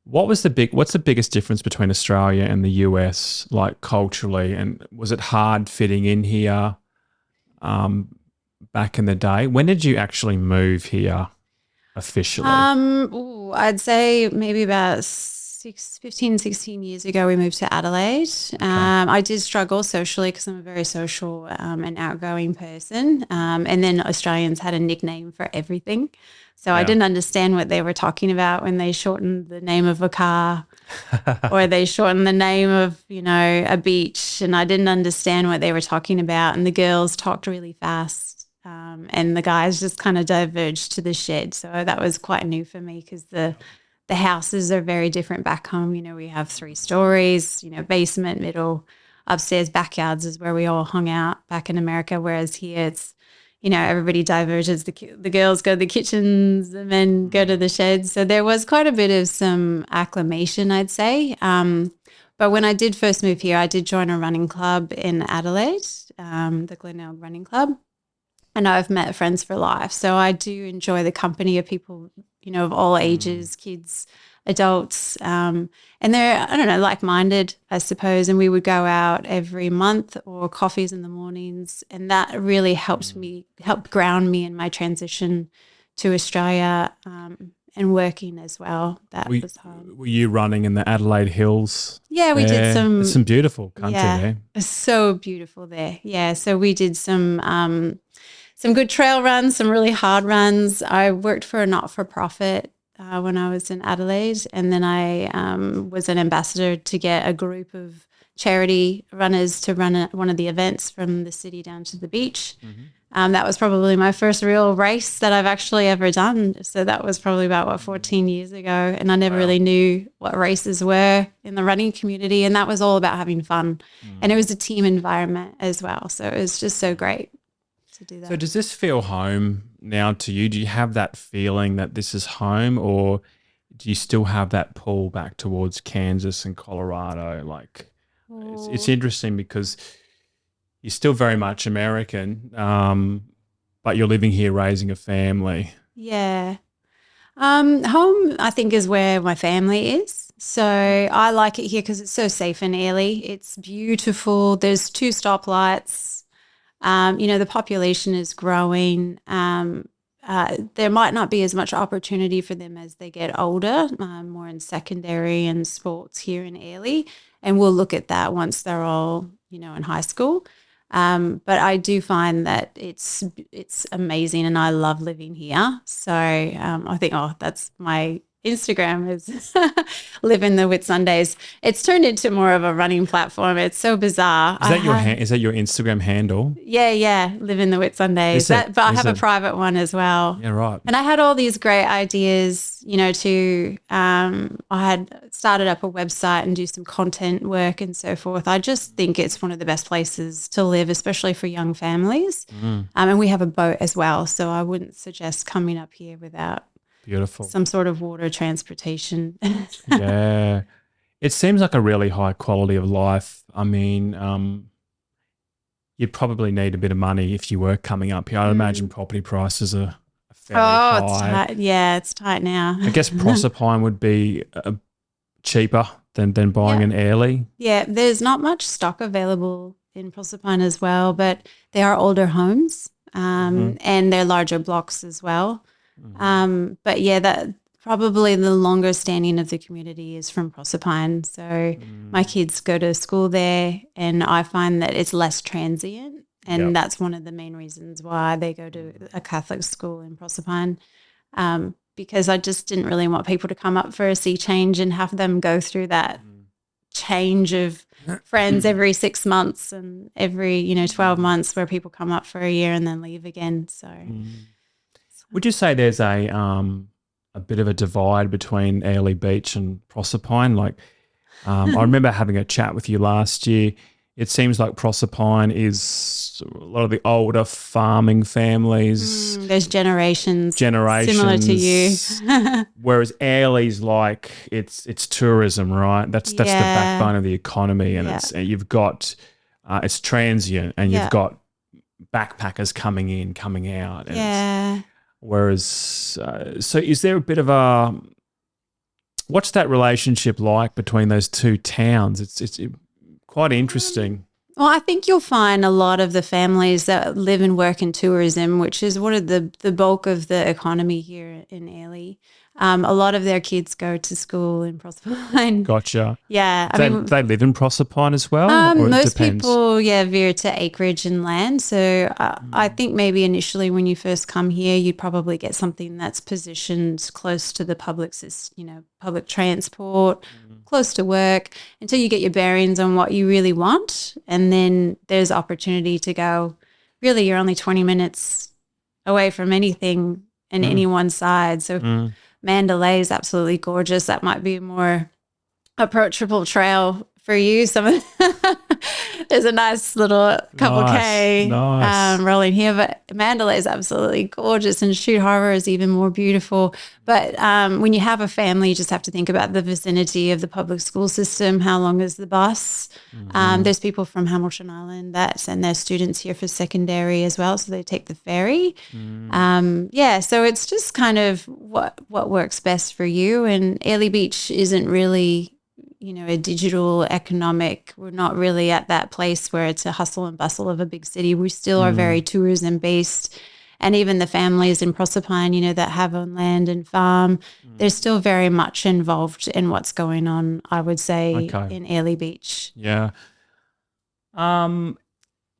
What's the biggest difference between Australia and the US, like culturally, and was it hard fitting in here back in the day? When did you actually move here officially?
I'd say maybe about 16 years ago, we moved to Adelaide. Okay. I did struggle socially because I'm a very social and outgoing person. And then Australians had a nickname for everything. So I didn't understand what they were talking about when they shortened the name of a car or they shortened the name of, a beach. And I didn't understand what they were talking about. And the girls talked really fast. And the guys just kind of diverged to the shed. So that was quite new for me because the houses are very different back home. We have 3 stories, basement, middle, upstairs backyards is where we all hung out back in America, whereas here it's, everybody diverges. The girls go to the kitchens, the men go to the sheds. So there was quite a bit of some acclimation, I'd say. But when I did first move here, I did join a running club in Adelaide, the Glenelg Running Club. And I've met friends for life. So I do enjoy the company of people, of all ages, kids, adults. And they're, I don't know, like-minded, I suppose. And we would go out every month or coffees in the mornings. And that really helped ground me in my transition to Australia and working as well. That was hard.
Were you running in the Adelaide Hills?
Yeah, we did some.
It's some beautiful country there.
It's so beautiful there. Yeah, so we did some good trail runs, some really hard runs. I worked for a not-for-profit when I was in Adelaide, and then I was an ambassador to get a group of charity runners to run one of the events from the city down to the beach. Mm-hmm. That was probably my first real race that I've actually ever done. So that was probably about, 14 years ago, and I never really knew what races were in the running community, and that was all about having fun. And it was a team environment as well, so it was just so great. Do that.
So does this feel home now to you? Do you have that feeling that this is home, or do you still have that pull back towards Kansas and Colorado? Like, it's interesting because you're still very much American, but you're living here raising a family.
Yeah. Home, I think, is where my family is. So I like it here because it's so safe and airy. It's beautiful. There's 2 stoplights. The population is growing. There might not be as much opportunity for them as they get older, more in secondary and sports here in Airlie. And we'll look at that once they're all, in high school. But I do find that it's amazing, and I love living here. So I think, that's my Instagram is living the Whitsundays. It's turned into more of a running platform. It's so bizarre.
Is that your Instagram handle?
Yeah, living the Whitsundays. But I have a private one as well.
Yeah, right.
And I had all these great ideas, I had started up a website and do some content work and so forth. I just think it's one of the best places to live, especially for young families. And we have a boat as well, so I wouldn't suggest coming up here without
beautiful
some sort of water transportation.
Yeah. It seems like a really high quality of life. I mean, you'd probably need a bit of money if you were coming up here. I'd imagine property prices are fairly high.
It's tight. Yeah, it's tight now.
I guess Proserpine would be cheaper than buying an Airlie.
Yeah, there's not much stock available in Proserpine as well, but they are older homes and they're larger blocks as well. But yeah, that probably the longer standing of the community is from Proserpine. So my kids go to school there, and I find that it's less transient, and that's one of the main reasons why they go to a Catholic school in Proserpine, because I just didn't really want people to come up for a sea change and have them go through that change of friends every 6 months and every 12 months, where people come up for a year and then leave again. So.
Would you say there's a bit of a divide between Airlie Beach and Proserpine? Like, I remember having a chat with you last year. It seems like Proserpine is a lot of the older farming families.
There's generations similar to you.
Whereas Airlie's like it's tourism, right? That's the backbone of the economy, and you've got it's transient, and you've got backpackers coming in, coming out. And whereas, so is there a bit of what's that relationship like between those 2 towns? It's quite interesting.
Well, I think you'll find a lot of the families that live and work in tourism, which is one of the bulk of the economy here in Airlie. A lot of their kids go to school in Proserpine.
Gotcha.
Yeah.
They live in Proserpine as well?
Most people, veer to acreage and land. So I think maybe initially when you first come here, you'd probably get something that's positioned close to the public transport, close to work, until you get your bearings on what you really want. And then there's opportunity to go, really, you're only 20 minutes away from anything in any one side. So Mandalay is absolutely gorgeous. That might be a more approachable trail for you. Some of There's a nice little couple
Nice,
K
nice.
rolling here, but Mandalay is absolutely gorgeous, and Shoot Harbor is even more beautiful. But when you have a family, you just have to think about the vicinity of the public school system. How long is the bus?
Hmm.
There's people from Hamilton Island that send their students here for secondary as well, so they take the ferry.
Mm.
Yeah, so it's just kind of what works best for you. And Airlie Beach isn't really, a digital economic. We're not really at that place where it's a hustle and bustle of a big city. We still are very
Mm.
tourism based. And even the families in Proserpine, that have on land and farm, they're
Mm.
still very much involved in what's going on, I would say,
Okay.
in Airlie Beach.
Yeah. Um,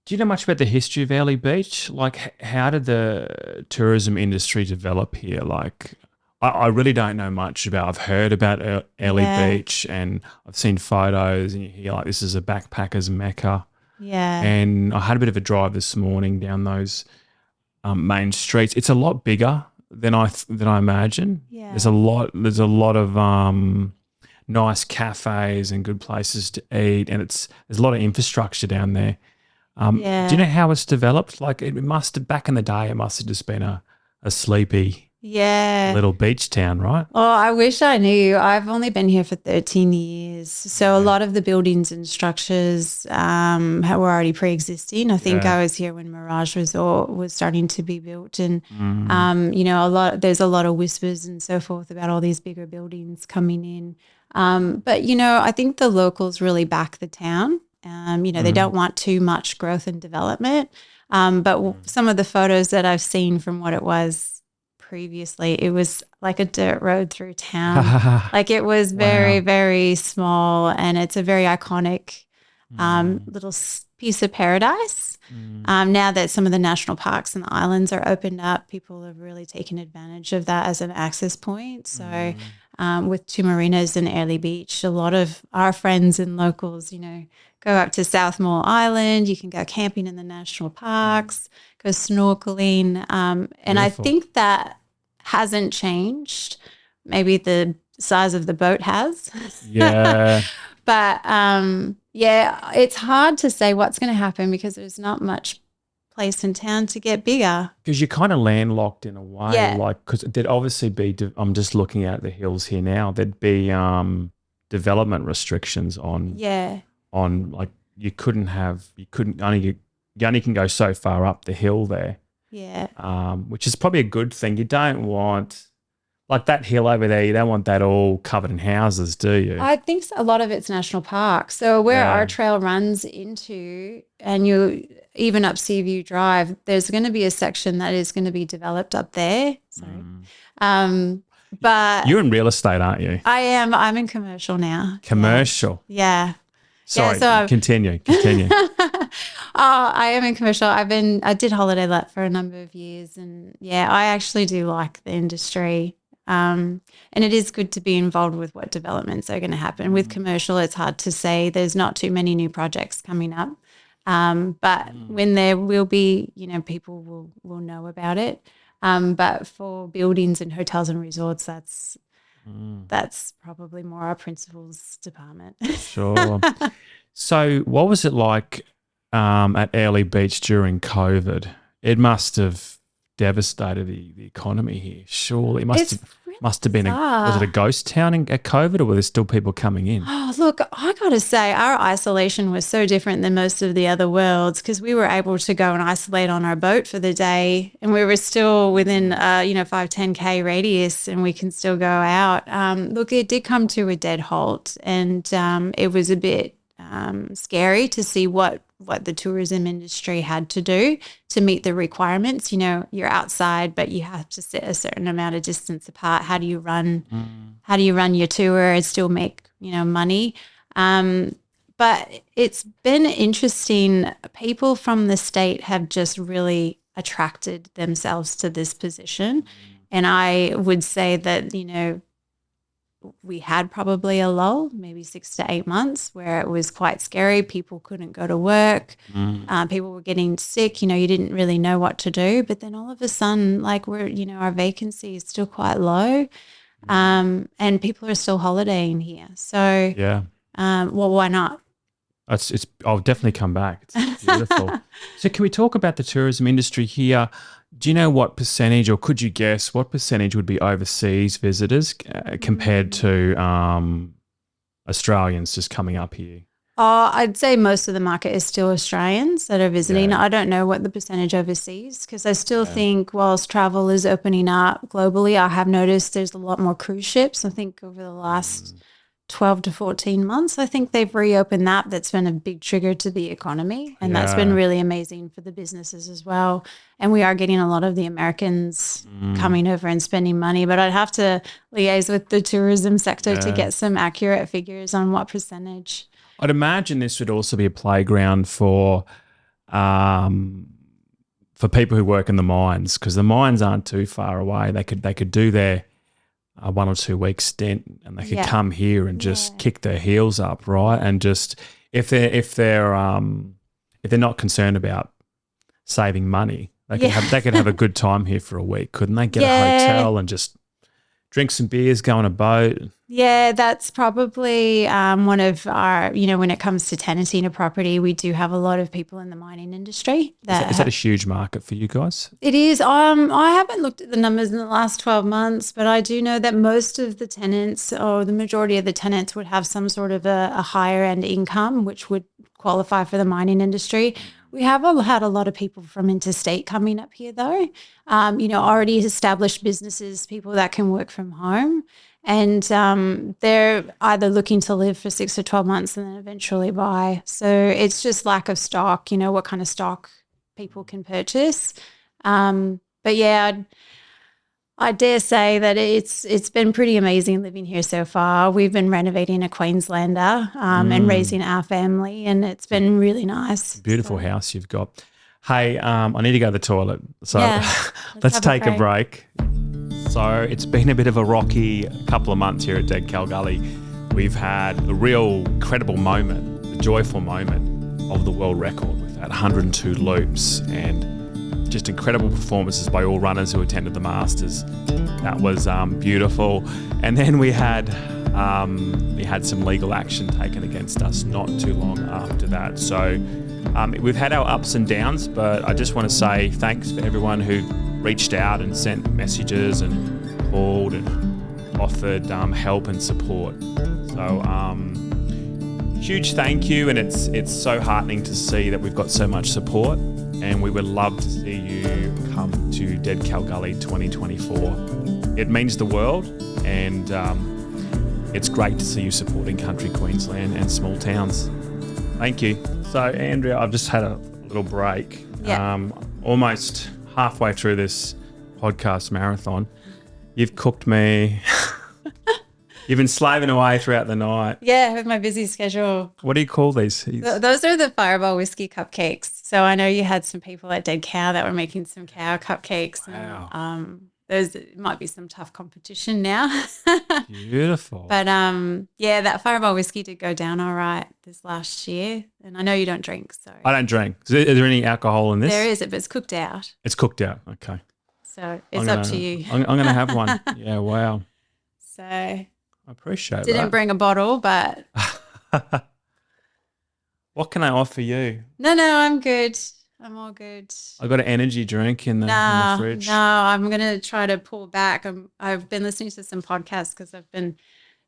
do you know much about the history of Airlie Beach? Like, how did the tourism industry develop here? Like, I really don't know much about. I've heard about Airlie
Yeah,
Beach, and I've seen photos, and you hear like this is a backpackers mecca.
yeah,
And I had a bit of a drive this morning down those main streets. It's a lot bigger than I imagine.
yeah,
There's a lot of nice cafes and good places to eat, and there's a lot of infrastructure down there. Do you
yeah.
know how it's developed? Like it must have, back in the day, it must have just been a sleepy
Yeah.
little beach town, right?
Oh, I wish I knew. I've only been here for 13 years. So a
Yeah,
lot of the buildings and structures were already pre-existing. I think
yeah.
I was here when Mirage Resort was starting to be built. And,
Mm,
there's a lot of whispers and so forth about all these bigger buildings coming in. But, I think the locals really back the town. They
mm,
don't want too much growth and development. But
mm.
some of the photos that I've seen from what it was previously, it was like a dirt road through town. Like it was very,
Wow.
very small, and it's a very iconic
Mm,
little piece of paradise.
mm,
Now that some of the national parks and the islands are opened up, people have really taken advantage of that as an access point. So,
mm,
with two marinas and Airlie Beach, a lot of our friends and locals, go up to Southmore Island. You can go camping in the national
mm.
parks, go snorkeling. And I
Beautiful.
think that hasn't changed. Maybe the size of the boat has.
Yeah.
But yeah, it's hard to say what's going to happen because there's not much place in town to get bigger.
Because you're kind of landlocked in a way,
Yeah,
like, because there'd obviously be, I'm just looking at the hills here now, there'd be development restrictions
yeah,
on like, you couldn't only, you only can go so far up the hill there,
yeah.
which is probably a good thing. You don't want, like that hill over there, you don't want that all covered in houses, do you?
I think a lot of it's national park. So where our
Yeah.
trail runs into, and you even up Seaview Drive, there's going to be a section that is going to be developed up there. Sorry.
Mm.
Um, but
You're in real estate, aren't you?
I'm in commercial now. Yeah.
Commercial.
Yeah. Yeah.
Sorry,
So
continue.
oh, I am in commercial. I did holiday let for a number of years, and yeah, I actually do like the industry. And it is good to be involved with what developments are going to happen. With
Mm,
commercial, it's hard to say. There's not too many new projects coming up. But
mm,
when there will be, people will know about it. But for buildings and hotels and resorts,
mm.
that's probably more our principals department.
Sure. So, what was it like at Airlie Beach during COVID? It must have devastated the economy here. Surely, it
It's really
must have been was it a
bizarre.
ghost town at COVID, or were there still people coming in?
Oh, look, I got to say, our isolation was so different than most of the other worlds because we were able to go and isolate on our boat for the day, and we were still within, 5-10K radius, and we can still go out. Look, it did come to a dead halt, and it was a bit scary to see what the tourism industry had to do to meet the requirements. You're outside, but you have to sit a certain amount of distance apart. How do you run?
Mm,
How do you run your tour and still make money? But it's been interesting. People from the state have just really attracted themselves to this position, and I would say that we had probably a lull, maybe 6 to 8 months, where it was quite scary. People couldn't go to work.
mm,
People were getting sick. You didn't really know what to do. But then all of a sudden, like our vacancy is still quite low,
mm.
and people are still holidaying here. So,
Yeah.
well, why not?
I'll definitely come back. It's beautiful. So can we talk about the tourism industry here? Do you know what percentage, or could you guess what percentage would be overseas visitors compared to Australians just coming up here?
I'd say most of the market is still Australians that are visiting.
Yeah.
I don't know what the percentage overseas, because I still
Yeah.
think whilst travel is opening up globally, I have noticed there's a lot more cruise ships. I think over the last 12 to 14 months, I think they've reopened that. That's been a big trigger to the economy, and that's been
Yeah.
really amazing for the businesses as well. And we are getting a lot of the Americans coming over and spending money, but I'd have to liaise with the tourism sector to
Yeah.
get some accurate figures on what percentage.
I'd imagine this would also be a playground um, for people who work in the mines, because the mines aren't too far away. They could do their 1 or 2 week stint, and they could
Yeah.
come here and just
Yeah.
kick their heels up, right? And just if they're not concerned about saving money, they could have a good time here for a week, couldn't they? Get a hotel and just drink some beers, go on a boat.
Yeah, that's probably one of our, when it comes to tenanting a property, we do have a lot of people in the mining industry.
Is that a huge market for you guys?
It is. I haven't looked at the numbers in the last 12 months, but I do know that most of the tenants, or the majority of the tenants, would have some sort of a higher end income, which would qualify for the mining industry. We have had a lot of people from interstate coming up here, though, already established businesses, people that can work from home. And they're either looking to live for 6 to 12 months and then eventually buy. So it's just lack of stock, what kind of stock people can purchase. But yeah, I dare say that it's been pretty amazing living here so far. We've been renovating a Queenslander and raising our family, and it's been really nice.
Beautiful house you've got. Hey, I need to go to the toilet, so
Yeah,
let's
have
take a break. So it's been a bit of a rocky couple of months here at Dead Cow Gully. We've had the real incredible moment, the joyful moment of the world record. We've had 102 loops and just incredible performances by all runners who attended the Masters. That was beautiful. And then we had some legal action taken against us not too long after that. So we've had our ups and downs, but I just want to say thanks for everyone who reached out and sent messages and called and offered help and support. So huge thank you, and it's so heartening to see that we've got so much support, and we would love to see you come to Dead Cow Gully 2024. It means the world, and it's great to see you supporting country Queensland and small towns. Thank you. So Andrea, I've just had a little break.
Yeah.
Almost halfway through this podcast marathon. You've cooked me. You've been slaving away throughout the night.
Yeah, with my busy schedule.
What do you call these?
Those are the Fireball whiskey cupcakes. So I know you had some people at Dead Cow that were making some cow cupcakes.
Wow.
And, those might be some tough competition now.
Beautiful.
But that Fireball whiskey did go down all right this last year. And I know you don't drink, so
I don't drink. Is there any alcohol in this?
there is, but it's cooked out.
It's cooked out. Okay.
So it's up to you.
I'm going to have one. Yeah, wow.
So
I appreciate
didn't
that.
bring a bottle, but
What can I offer you?
no, I'm good. I'm all good.
I got an energy drink in the fridge.
No, I'm going to try to pull back. I've been listening to some podcasts because I've been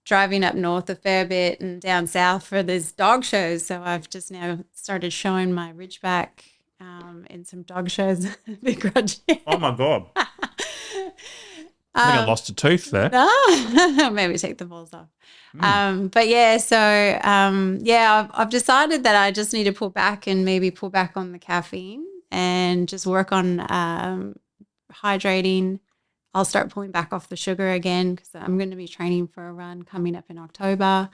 driving up north a fair bit and down south for these dog shows. So I've just now started showing my Ridgeback in some dog shows begrudgingly.
Oh, my God. I think I lost a tooth there.
No, maybe take the balls off. But yeah, so I've decided that I just need to pull back and maybe pull back on the caffeine and just work on hydrating. I'll start pulling back off the sugar again because I'm going to be training for a run coming up in October.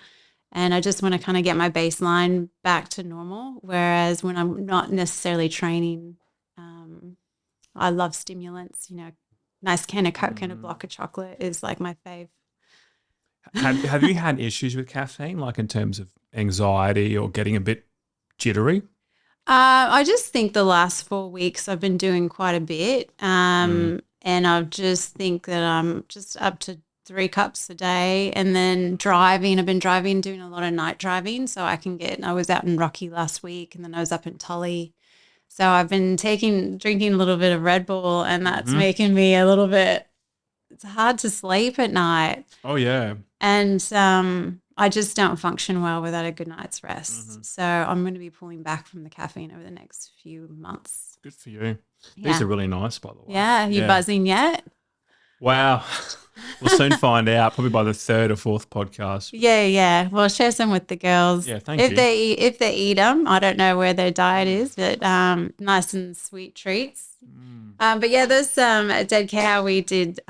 And I just want to kind of get my baseline back to normal. Whereas when I'm not necessarily training, I love stimulants, nice can of Coke and a block of chocolate is like my fave.
Have you had issues with caffeine, like in terms of anxiety or getting a bit jittery?
I just think the last 4 weeks I've been doing quite a bit. And I just think that I'm just up to 3 cups a day. And then driving, I've been doing a lot of night driving. So I was out in Rocky last week and then I was up in Tully. So I've been drinking a little bit of Red Bull, and that's making me a little bit, it's hard to sleep at night.
Oh, yeah.
And I just don't function well without a good night's rest. So I'm going to be pulling back from the caffeine over the next few months.
Good for you.
Yeah.
These are really nice, by the way.
Yeah. You buzzing yet?
Wow. We'll soon find out, probably by the 3rd or 4th podcast.
Yeah. Well, share some with the girls.
Yeah, thank
if
you.
If they eat them, I don't know where their diet is, but nice and sweet treats. But yeah, there's Dead Cow we did.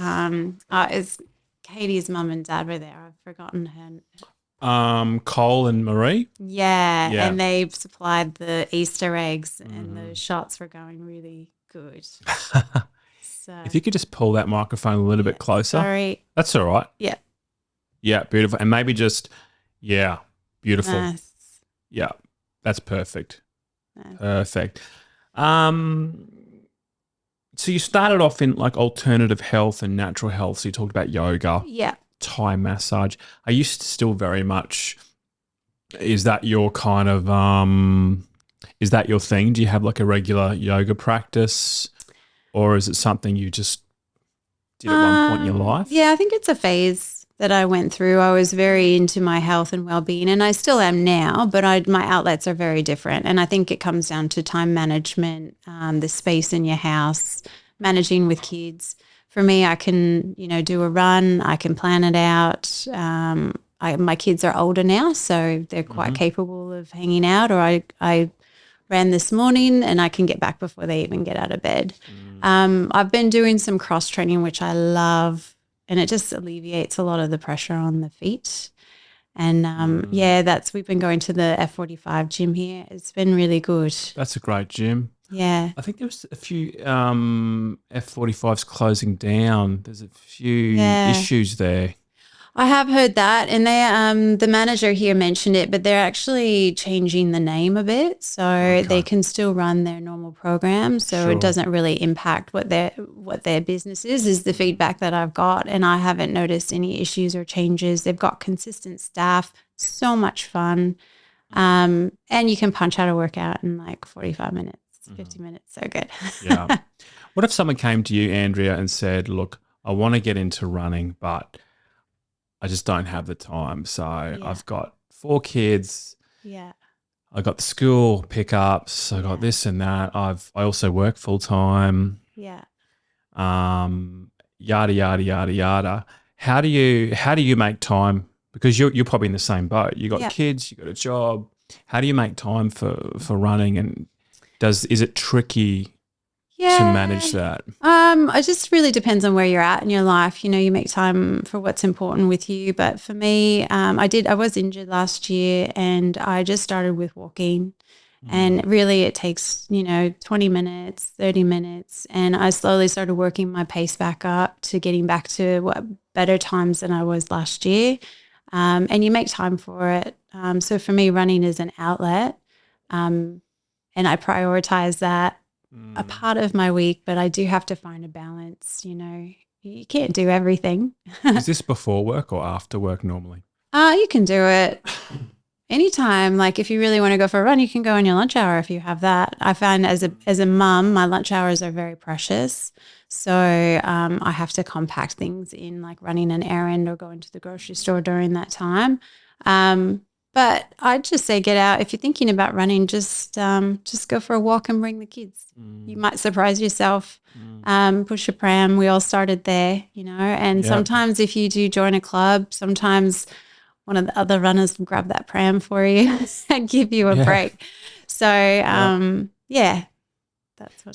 Is Katie's mum and dad were there. I've forgotten her.
Cole and Marie.
Yeah, and they supplied the Easter eggs, and the shots were going really good. So
if you could just pull that microphone a little bit closer.
Sorry.
That's all right.
Yeah.
Yeah, beautiful. And maybe just, beautiful.
Nice.
Yeah, that's perfect.
Nice.
Perfect. So you started off in like alternative health and natural health. So you talked about yoga, Thai massage. Are you still very much, is that your kind of, is that your thing? Do you have like a regular yoga practice, or is it something you just did at one point in your life?
Yeah, I think it's a phase that I went through. I was very into my health and well-being, and I still am now, but my outlets are very different. And I think it comes down to time management, the space in your house, managing with kids. For me, I can, do a run. I can plan it out. My kids are older now, so they're quite capable of hanging out, or I ran this morning and I can get back before they even get out of bed. I've been doing some cross training, which I love, and it just alleviates a lot of the pressure on the feet. And we've been going to the F45 gym here. It's been really good.
That's a great gym.
Yeah.
I think there was a few F45s closing down. There's a few issues there.
I have heard that, and the manager here mentioned it, but they're actually changing the name a bit, so they can still run their normal program. So it doesn't really impact what their business is the feedback that I've got, and I haven't noticed any issues or changes. They've got consistent staff, so much fun, and you can punch out a workout in like 45 minutes, 50 minutes. So good.
Yeah. What if someone came to you, Andrea, and said, "Look, I want to get into running, but I just don't have the time. So I've got 4 kids.
Yeah.
I got the school pickups. I got this and that. I also work full time.
Yeah.
Yada yada yada yada. How do you make time? Because you're probably in the same boat. You got kids. You got a job. How do you make time for running? And is it tricky to manage that?
It just really depends on where you're at in your life. You make time for what's important with you. But for me, I was injured last year, and I just started with walking. And really it takes, 20 minutes, 30 minutes. And I slowly started working my pace back up to getting back to better times than I was last year. And you make time for it. So for me, running is an outlet. And I prioritize that a part of my week, but I do have to find a balance. You can't do everything.
Is this before work or after work normally?
You can do it anytime. Like if you really want to go for a run, you can go in your lunch hour if you have that. I find as a mum, my lunch hours are very precious. So I have to compact things in, like running an errand or going to the grocery store during that time. But I'd just say get out. If you're thinking about running, just go for a walk and bring the kids. You might surprise yourself. Push a pram. We all started there, and sometimes if you do join a club, sometimes one of the other runners will grab that pram for you and give you a break. So, that's what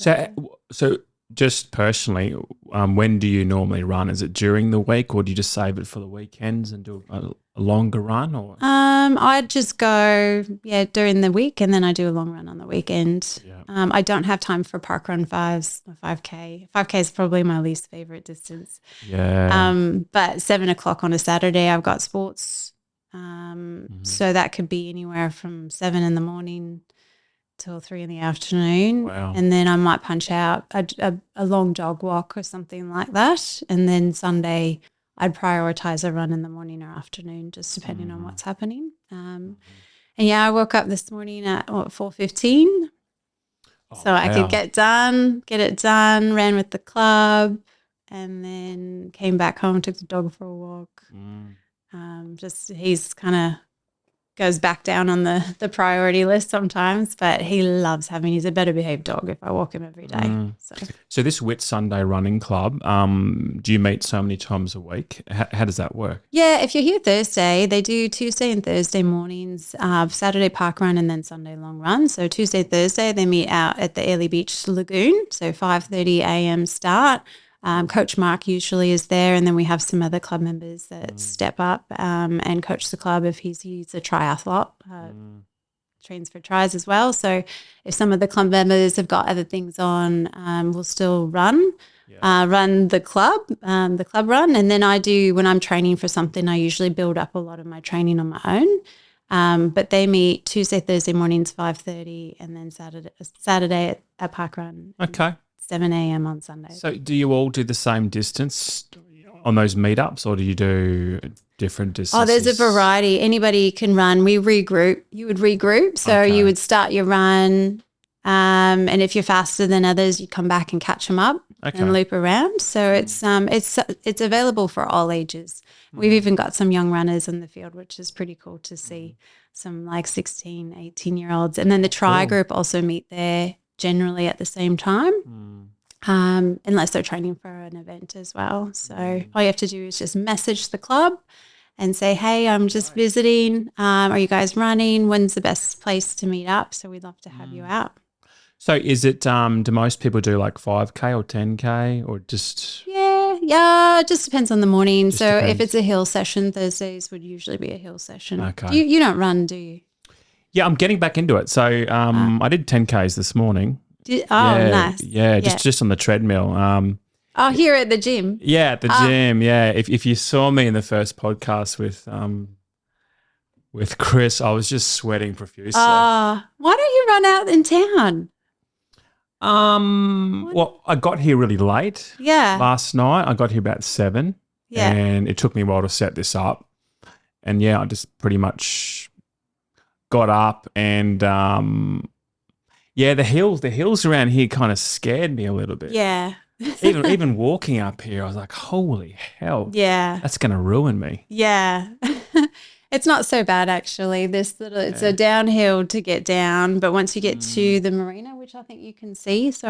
So just personally, when do you normally run? Is it during the week, or do you just save it for the weekends and do a longer run? Or
I'd just go during the week, and then I do a long run on the weekend. I don't have time for park run 5s or 5K. 5K is probably my least favorite distance. But 7 o'clock on a Saturday, I've got sports. So that could be anywhere from 7 in the morning till 3 in the afternoon.
Wow.
And then I might punch out a long dog walk or something like that. And then Sunday I'd prioritize a run in the morning or afternoon, just depending on what's happening. And yeah, I woke up this morning at 4:15, so I could get it done. Ran with the club, and then came back home. Took the dog for a walk. Just he's kind of goes back down on the priority list sometimes, but he's a better behaved dog if I walk him every day.
So this Whitsunday running club, do you meet so many times a week? How does that work?
Yeah, if you're here Thursday, they do Tuesday and Thursday mornings, Saturday park run and then Sunday long run. So Tuesday, Thursday, they meet out at the Early Beach Lagoon, so 5:30 a.m. start. Coach Mark usually is there, and then we have some other club members that step up and coach the club if he's a triathlete, trains for tries as well. So if some of the club members have got other things on, we'll still run the club run. And then I do, when I'm training for something, I usually build up a lot of my training on my own. But they meet Tuesday, Thursday mornings, 5:30, and then Saturday at park run.
Okay.
7 a.m. on Sunday.
So do you all do the same distance on those meetups, or do you do different distances?
Oh, there's a variety. Anybody can run. We regroup. You would regroup. So you would start your run, and if you're faster than others, you come back and catch them up and loop around. So it's available for all ages. We've even got some young runners in the field, which is pretty cool to see, some like 16, 18-year-olds. And then the tri group also meet there generally at the same time, unless they're training for an event as well. So all you have to do is just message the club and say, hey, I'm just visiting. Are you guys running? When's the best place to meet up? So we'd love to have you out.
So is it, do most people do like 5K or 10K or just?
Yeah, it just depends on the morning. If it's a hill session, Thursdays would usually be a hill session.
Okay.
You don't run, do you?
Yeah, I'm getting back into it. So I did 10Ks this morning.
Nice.
Yeah, just on the treadmill.
Here at the gym.
Yeah, at the gym. Yeah, if you saw me in the first podcast with Chris, I was just sweating profusely.
Why don't you run out in town?
Well, I got here really late.
Yeah.
Last night I got here about 7.
Yeah.
And it took me a while to set this up. And I just pretty much got up and the hills around here kind of scared me a little bit.
Yeah.
even walking up here, I was like, holy hell.
Yeah.
That's going to ruin me.
Yeah. It's not so bad actually. It's a downhill to get down, but once you get to the marina, which I think you can see, there's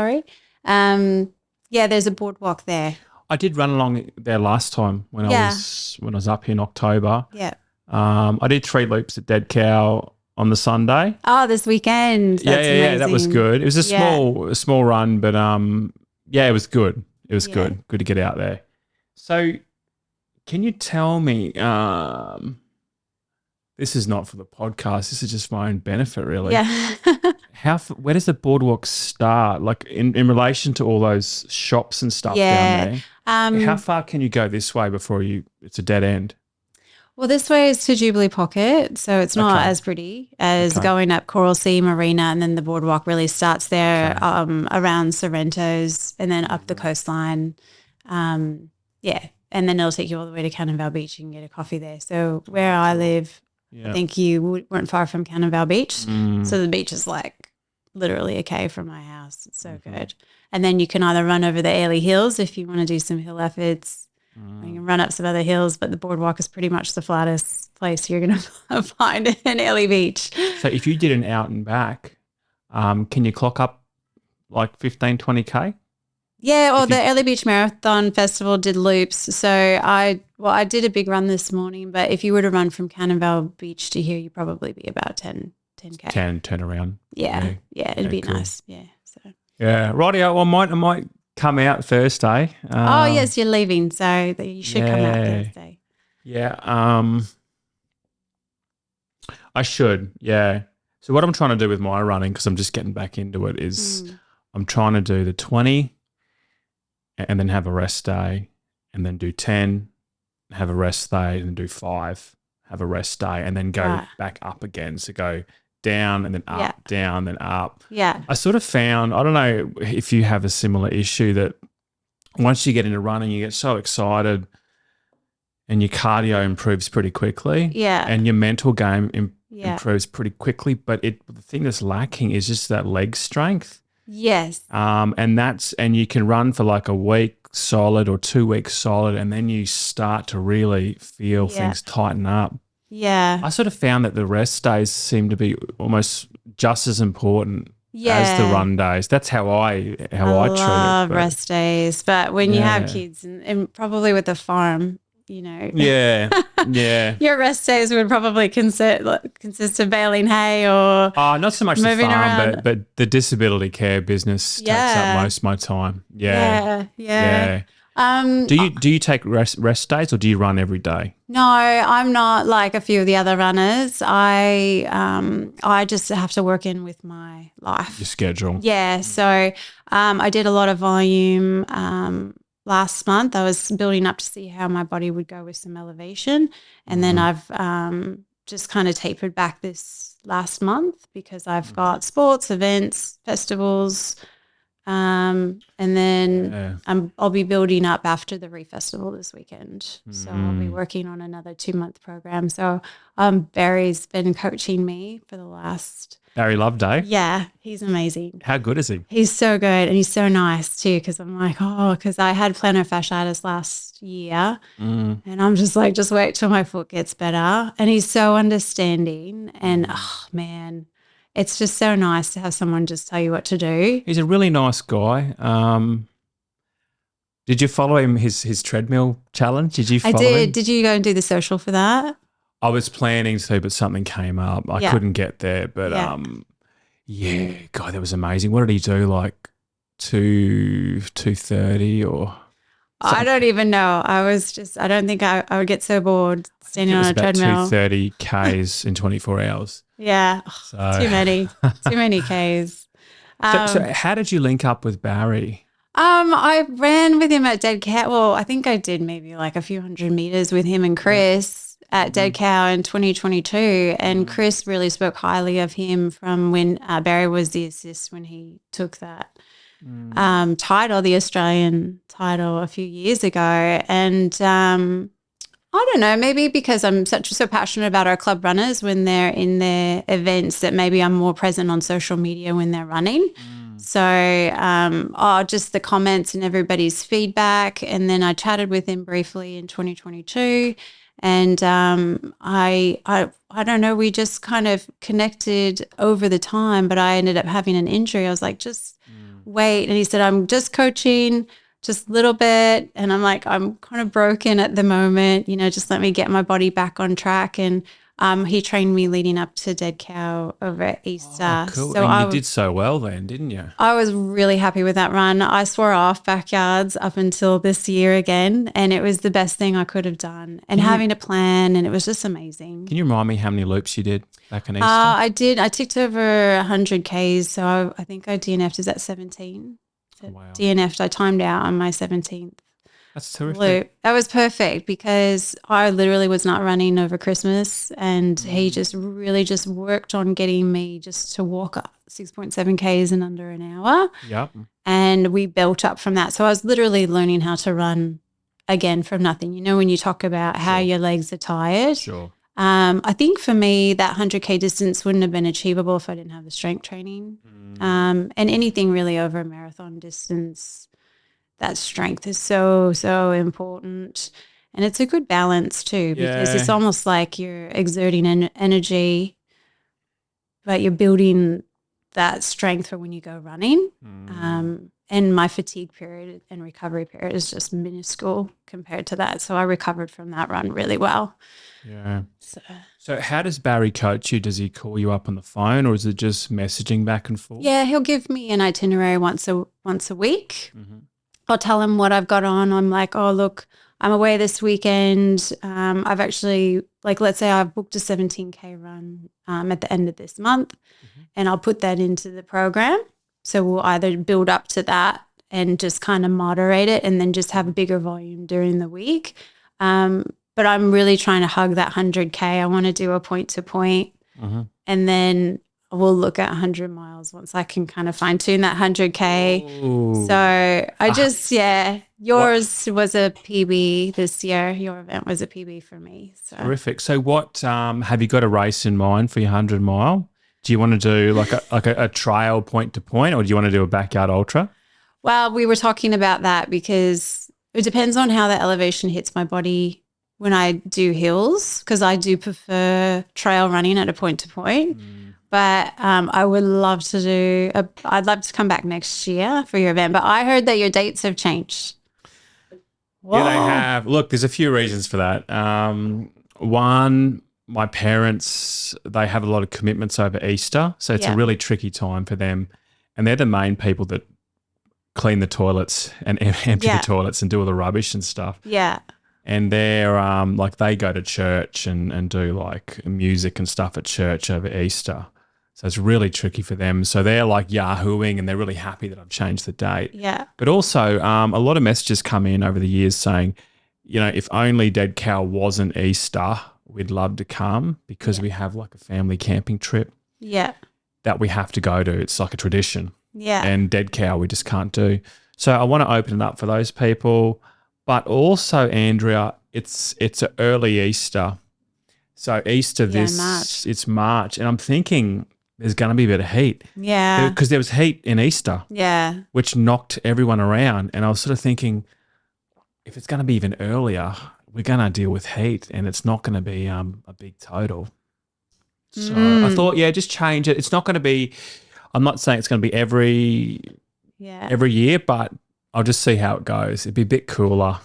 a boardwalk there.
I did run along there last time when I was up here in October.
Yeah.
I did 3 loops at Dead Cow on the Sunday.
Oh, this weekend. That's amazing.
That was good. It was a small run, but it was good. It was good. Good to get out there. So, can you tell me? This is not for the podcast. This is just my own benefit, really.
Yeah.
Where does the boardwalk start? Like in relation to all those shops and stuff down there. How far can you go this way before it's a dead end?
Well, this way is to Jubilee Pocket, so it's not as pretty as going up Coral Sea Marina, and then the boardwalk really starts there around Sorrento's and then up the coastline. And then it'll take you all the way to Cannonvale Beach. You can get a coffee there. So where I live, I think you weren't far from Cannonvale Beach. So the beach is like literally a K from my house. It's so good. And then you can either run over the Airlie Hills if you want to do some hill efforts. You can run up some other hills, but the boardwalk is pretty much the flattest place you're going to find in Airlie Beach.
So if you did an out and back, can you clock up like 15, 20K?
Yeah, the Early Beach Marathon Festival did loops. So I did a big run this morning, but if you were to run from Cannonvale Beach to here, you'd probably be about 10K.
10 turn around.
Yeah, it'd be cool. Nice. Yeah. So.
Yeah, rightio. I might come out Thursday.
Yes, you're leaving, so you should come out Thursday.
Yeah, I should. Yeah. So what I'm trying to do with my running, because I'm just getting back into it, is I'm trying to do the 20. And then have a rest day, and then do 10, have a rest day, and then do 5, have a rest day, and then go back up again. So go down and then up, down, then up.
Yeah.
I sort of found, I don't know if you have a similar issue, that once you get into running, you get so excited and your cardio improves pretty quickly.
Yeah.
And your mental game
Yeah.
improves pretty quickly. But the thing that's lacking is just that leg strength.
Yes.
And you can run for like a week solid or 2 weeks solid, and then you start to really feel things tighten up.
Yeah.
I sort of found that the rest days seem to be almost just as important as the run days. That's how I treat it.
Love rest days, but when you have kids and probably with a farm,
Yeah.
your rest days would probably consist of baling hay or
not so much the
moving
farm,
around.
but the disability care business takes up most of my time. Yeah. Do you take rest days, or do you run every day?
No, I'm not like a few of the other runners. I just have to work in with my life.
Your schedule.
Yeah. So I did a lot of volume last month. I was building up to see how my body would go with some elevation. And then I've just kind of tapered back this last month because I've got sports, events, festivals. And then I'll be building up after the Reef Festival this weekend. So I'll be working on another 2-month program. So Barry's been coaching me for the last...
Barry Loveday?
Yeah, he's amazing.
How good is he?
He's so good, and he's so nice too, because I'm like, because I had plantar fasciitis last year, and I'm just like, just wait till my foot gets better. And he's so understanding, and man, it's just so nice to have someone just tell you what to do.
He's a really nice guy. Did you follow him, his treadmill challenge? Did you follow him?
Did you go and do the social for that?
I was planning to, but something came up. I couldn't get there. But, God, that was amazing. What did he do, like 2:30 or something?
I don't even know. I don't think I would get so bored standing on a treadmill.
230 Ks in 24 hours.
Yeah,
So.
too many Ks.
So how did you link up with Barry?
I ran with him at Dead Cow. Well, I think I did maybe like a few hundred meters with him and Chris at Dead Cow in 2022. And Chris really spoke highly of him from when Barry was the assist when he took that title, the Australian title a few years ago. And I don't know, maybe because I'm so passionate about our club runners when they're in their events that maybe I'm more present on social media when they're running. So just the comments and everybody's feedback. And then I chatted with him briefly in 2022. And I don't know, we just kind of connected over the time, but I ended up having an injury. I was like, just wait. And he said, I'm just coaching just a little bit. And I'm like, I'm kind of broken at the moment, just let me get my body back on track. And he trained me leading up to Dead Cow over at Easter.
Oh, cool.
So
and you did so well then, didn't you?
I was really happy with that run. I swore off backyards up until this year again, and it was the best thing I could have done. And having a plan, and it was just amazing.
Can you remind me how many loops you did back in Easter?
I did. I ticked over 100 Ks, so I think I DNF'd. Is that 17?
Wow.
DNF'd. I timed out on my 17th.
That's terrific.
Loop. That was perfect because I literally was not running over Christmas, and he just really just worked on getting me just to walk up 6.7 Ks in under an hour.
Yep.
And we built up from that. So I was literally learning how to run again from nothing. When you talk about how your legs are tired.
Sure.
I think for me that 100K distance wouldn't have been achievable if I didn't have the strength training. And anything really over a marathon distance, that strength is so, so important. And it's a good balance too, because it's almost like you're exerting energy, but you're building that strength for when you go running. And my fatigue period and recovery period is just minuscule compared to that. So I recovered from that run really well.
Yeah. So how does Barry coach you? Does he call you up on the phone, or is it just messaging back and forth?
Yeah, he'll give me an itinerary once a week. I'll tell him what I've got on. I'm like, oh, look, I'm away this weekend. I've actually, let's say I've booked a 17K run at the end of this month, and I'll put that into the program. So we'll either build up to that and just kind of moderate it and then just have a bigger volume during the week. But I'm really trying to hug that 100K. I want to do a point to point. And then we'll look at 100 miles once I can kind of fine tune that 100K.
Ooh.
So I just,
What?
yours was a PB this year. Your event was a PB for me. So.
Terrific. So what have you got a race in mind for your 100-mile? Do you want to do like a trail point to point, or do you want to do a backyard ultra?
Well, we were talking about that because it depends on how the elevation hits my body when I do hills, because I do prefer trail running at a point to point. But I would love to I'd love to come back next year for your event. But I heard that your dates have changed.
Whoa. Yeah, they have. Look, there's a few reasons for that. One, my parents, they have a lot of commitments over Easter. So it's a really tricky time for them. And they're the main people that clean the toilets and empty the toilets and do all the rubbish and stuff.
Yeah.
And they're like they go to church and do like music and stuff at church over Easter. So it's really tricky for them. So they're like yahooing and they're really happy that I've changed the date.
Yeah.
But also a lot of messages come in over the years saying, you know, if only Dead Cow wasn't Easter, we'd love to come because we have like a family camping trip that we have to go to. It's like a tradition.
Yeah.
And Dead Cow we just can't do. So I want to open it up for those people. But also, Andrea, it's an early Easter. So Easter it's March. And I'm thinking there's going to be a bit of heat.
Yeah.
Because there was heat in Easter.
Yeah.
Which knocked everyone around. And I was sort of thinking, if it's going to be even earlier, we're going to deal with heat and it's not going to be a big total. So I thought, just change it. It's not going to be, I'm not saying it's going to be every year, but I'll just see how it goes. It'd be a bit cooler.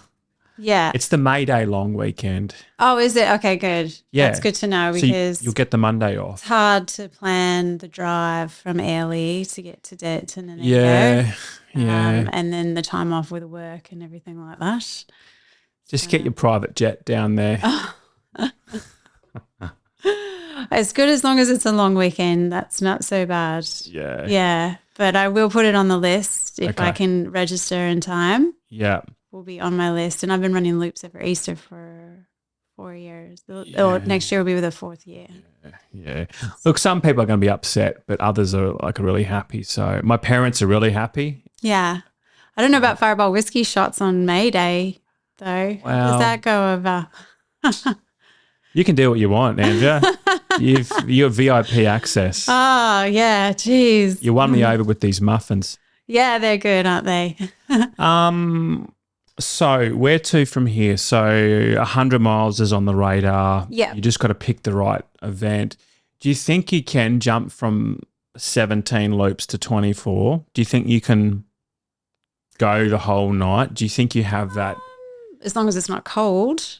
Yeah.
It's the May Day long weekend.
Oh, is it? Okay, good. Yeah. That's good to know because
so you'll get the Monday off.
It's hard to plan the drive from Airlie to get to Denton and then
go.
And then the time off with work and everything like that.
Just get your private jet down there.
It's good as long as it's a long weekend. That's not so bad.
Yeah.
Yeah. But I will put it on the list if I can register in time.
Yeah.
Will be on my list. And I've been running loops every Easter for 4 years. Or next year will be the 4th year.
Yeah. Look, some people are going to be upset, but others are like really happy. So my parents are really happy.
Yeah. I don't know about Fireball whiskey shots on May Day, though.
Well,
does that go over?
You can do what you want, Andrea. You have VIP access.
Oh, yeah. Geez.
You won me over with these muffins.
Yeah, they're good, aren't they?
So where to from here? So 100 miles is on the radar.
Yeah.
You just got to pick the right event. Do you think you can jump from 17 loops to 24? Do you think you can go the whole night? Do you think you have that?
As long as it's not cold.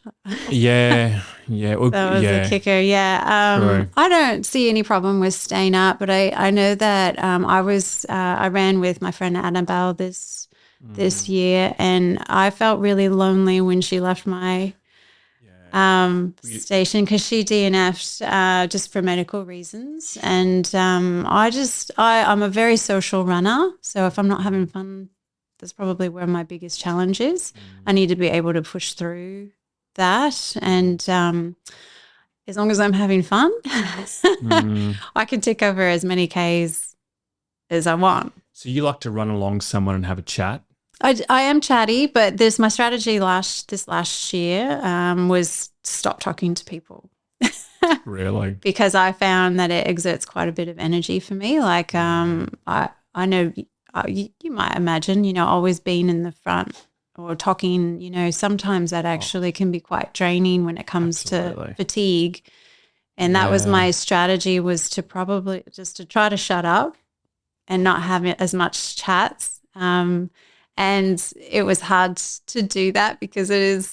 Yeah. Well,
that was a kicker. Yeah. I don't see any problem with staying up, but I know that I ran with my friend Annabelle this year, and I felt really lonely when she left my station because she DNF'd just for medical reasons. And I'm a very social runner, so if I'm not having fun, that's probably where my biggest challenge is. I need to be able to push through that, and as long as I'm having fun, I can tick over as many Ks as I want.
So you like to run along someone and have a chat?
I am chatty, but my strategy this last year was stop talking to people.
Really?
Because I found that it exerts quite a bit of energy for me. Like I know you might imagine, always being in the front or talking, sometimes that actually can be quite draining when it comes to fatigue. And that was my strategy, was to probably just to try to shut up and not have as much chats. And it was hard to do that because it is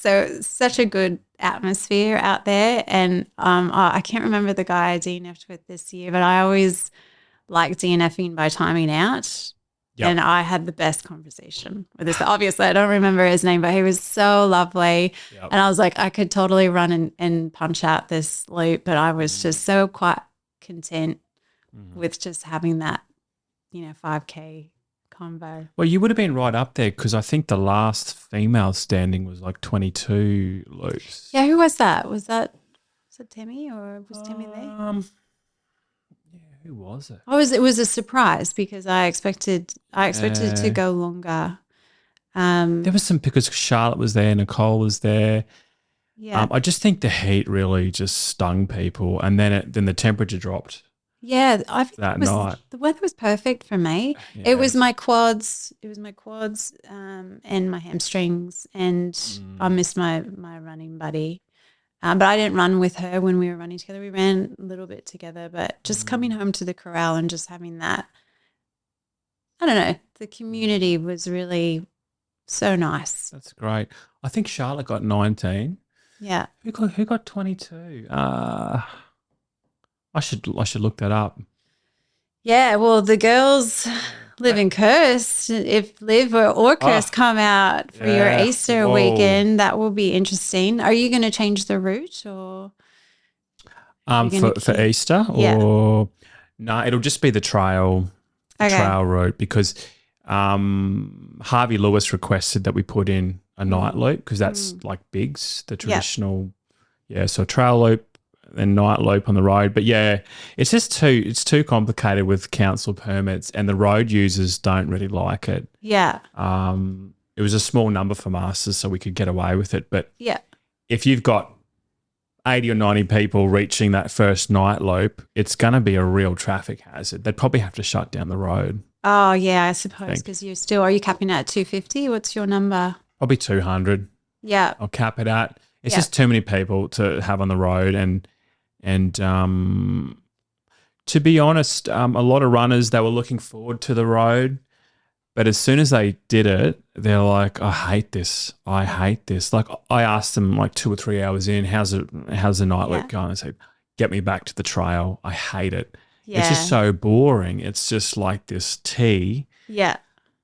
such a good atmosphere out there. And I can't remember the guy I DNF'd with this year, but I always like DNFing by timing out. Yep. And I had the best conversation with this. Obviously, I don't remember his name, but he was so lovely. Yep. And I was like, I could totally run and punch out this loop, but I was just so quite content with just having that, 5K combo.
Well, you would have been right up there because I think the last female standing was like 22 loops.
Yeah, who was that? Was it Timmy, or was Timmy there?
Who was it?
It was a surprise because I expected it to go longer.
There was some because Charlotte was there, Nicole was there.
Yeah.
I just think the heat really just stung people, and then the temperature dropped
Yeah, I think
that night.
the weather was perfect for me.
Yeah.
It was my quads. It was my quads and my hamstrings, and I missed my running buddy. But I didn't run with her when we were running together. We ran a little bit together, but just coming home to the corral and just having that, I don't know, the community was really so nice.
That's great. I think Charlotte got 19.
Yeah.
Who got 22? I should look that up.
Yeah, well, the girls Liv and Kirst, if Liv or Kirst come out for your Easter weekend, that will be interesting. Are you going to change the route or?
For Easter or no? It'll just be the trail route because Harvey Lewis requested that we put in a night loop because that's like Biggs, the traditional. Yeah, so trail loop and night loop on the road. But yeah, it's just too complicated with council permits and the road users don't really like it.
Yeah.
It was a small number for masters so we could get away with it. But
yeah,
if you've got 80 or 90 people reaching that first night loop, it's going to be a real traffic hazard. They'd probably have to shut down the road.
Oh, yeah, I suppose because are you capping at 250? What's your number?
Probably 200.
Yeah.
I'll cap it at. It's just too many people to have on the road and to be honest, a lot of runners, they were looking forward to the road, but as soon as they did it, they're like, I hate this. Like I asked them like 2 or 3 hours in, how's the night loop going? I said, get me back to the trail. I hate it. Yeah. It's just so boring. It's just like this T.
Yeah.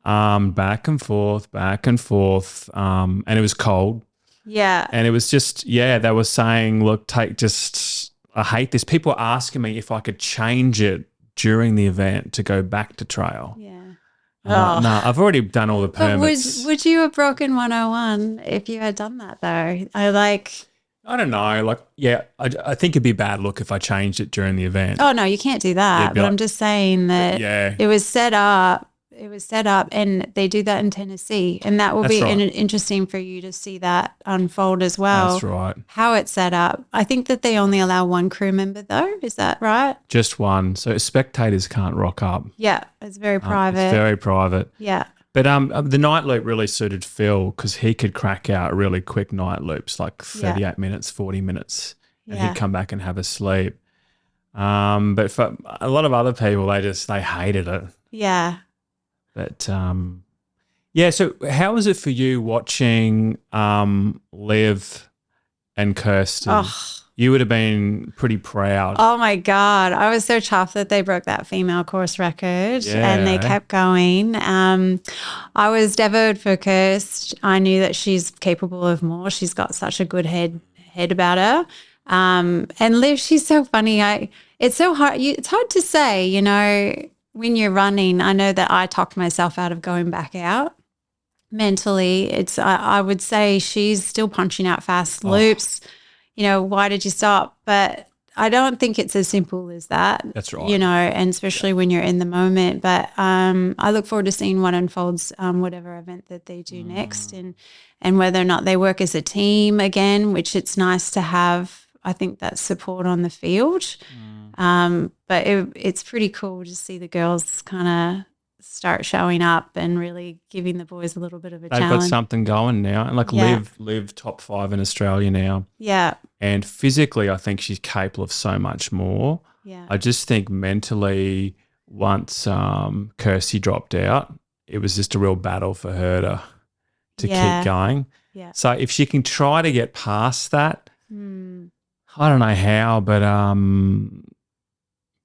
Back and forth. And it was cold.
Yeah.
And it was just, they were saying, look, I hate this. People were asking me if I could change it during the event to go back to trail.
Yeah.
No, I've already done all the permits.
But would you have broken 101 if you had done that though?
I don't know. Like, I think it'd be a bad look if I changed it during the event.
Oh no, you can't do that. But I'm just saying that it was set up. It was set up and they do that in Tennessee. And that will be interesting for you to see that unfold as well.
That's right.
How it's set up. I think that they only allow one crew member though. Is that right?
Just one. So spectators can't rock up.
Yeah. It's very private.
It's very private.
Yeah.
But the night loop really suited Phil because he could crack out really quick night loops, like 38 minutes, 40 minutes, and he'd come back and have a sleep. But for a lot of other people, they hated it.
Yeah.
But so how was it for you watching Liv and Kirsten?
Oh.
You would have been pretty proud.
Oh my God. I was so chuffed that they broke that female course record and they kept going. I was devoted for Kirst. I knew that she's capable of more. She's got such a good head about her. And Liv, she's so funny. It's so hard. It's hard to say, when you're running. I know that I talked myself out of going back out mentally. I would say she's still punching out fast loops. Why did you stop? But I don't think it's as simple as that.
That's right.
And especially when you're in the moment. But I look forward to seeing what unfolds, whatever event that they do next and whether or not they work as a team again, which it's nice to have, I think, that support on the field. But it's pretty cool to see the girls kind of start showing up and really giving the boys a little bit of a challenge.
They've got something going now. And Liv top 5 in Australia now.
Yeah.
And physically, I think she's capable of so much more.
Yeah.
I just think mentally, once Kirsty dropped out, it was just a real battle for her to keep going.
Yeah.
So if she can try to get past that, I don't know how, but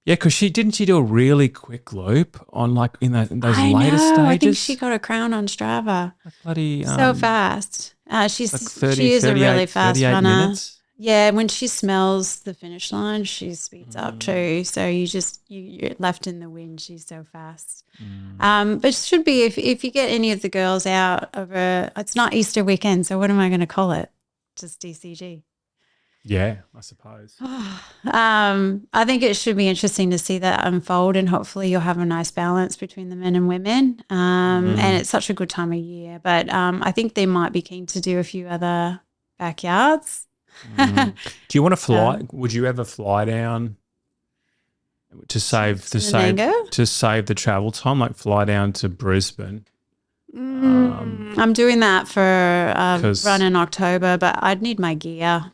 because she do a really quick loop on in those later stages.
I think she got a crown on Strava.
Bloody
so fast. She is a
38,
really fast runner.
Minutes.
Yeah, when she smells the finish line, she speeds up too. So you're left in the wind. She's so fast. But it should be if you get any of the girls out it's not Easter weekend. So what am I going to call it? Just DCG.
Yeah, I suppose.
I think it should be interesting to see that unfold, and hopefully you'll have a nice balance between the men and women. And it's such a good time of year. But I think they might be keen to do a few other backyards.
Do you want to fly? Would you ever fly down to save the travel time? Like fly down to Brisbane.
I'm doing that for a run in October, but I'd need my gear.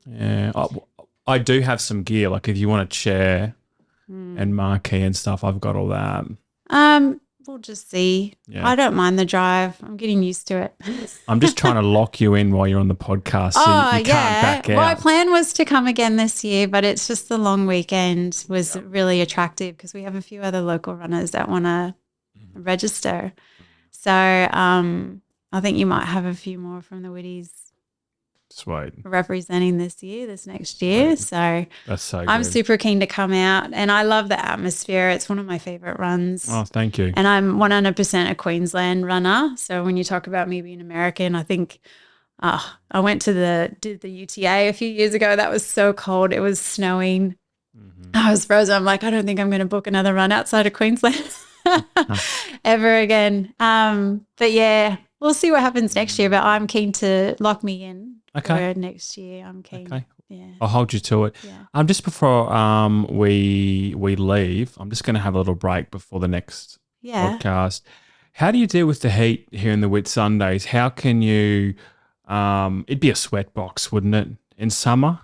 Yeah, I do have some gear. Like if you want a chair and marquee and stuff, I've got all that.
We'll just see.
Yeah.
I don't mind the drive. I'm getting used to it.
I'm just trying to lock you in while you're on the podcast. So you can't back out.
My plan was to come again this year, but it's just the long weekend was really attractive because we have a few other local runners that want to register. So I think you might have a few more from the Whitties.
Sweet.
Representing this next year. So
that's so good.
I'm super keen to come out, and I love the atmosphere. It's one of my favorite runs.
Oh, thank you.
And I'm 100% a Queensland runner. So when you talk about me being American, I think I went to did the UTA a few years ago. That was so cold. It was snowing. I was frozen. I'm like, I don't think I'm going to book another run outside of Queensland ever again. But yeah, we'll see what happens next year. But I'm keen to lock me in.
Okay.
For next year, I'm keen.
Okay.
Yeah.
I'll hold you to it.
Yeah.
Just before we leave, I'm just going to have a little break before the next podcast. How do you deal with the heat here in the Whitsundays? How can you? It'd be a sweat box, wouldn't it? In summer,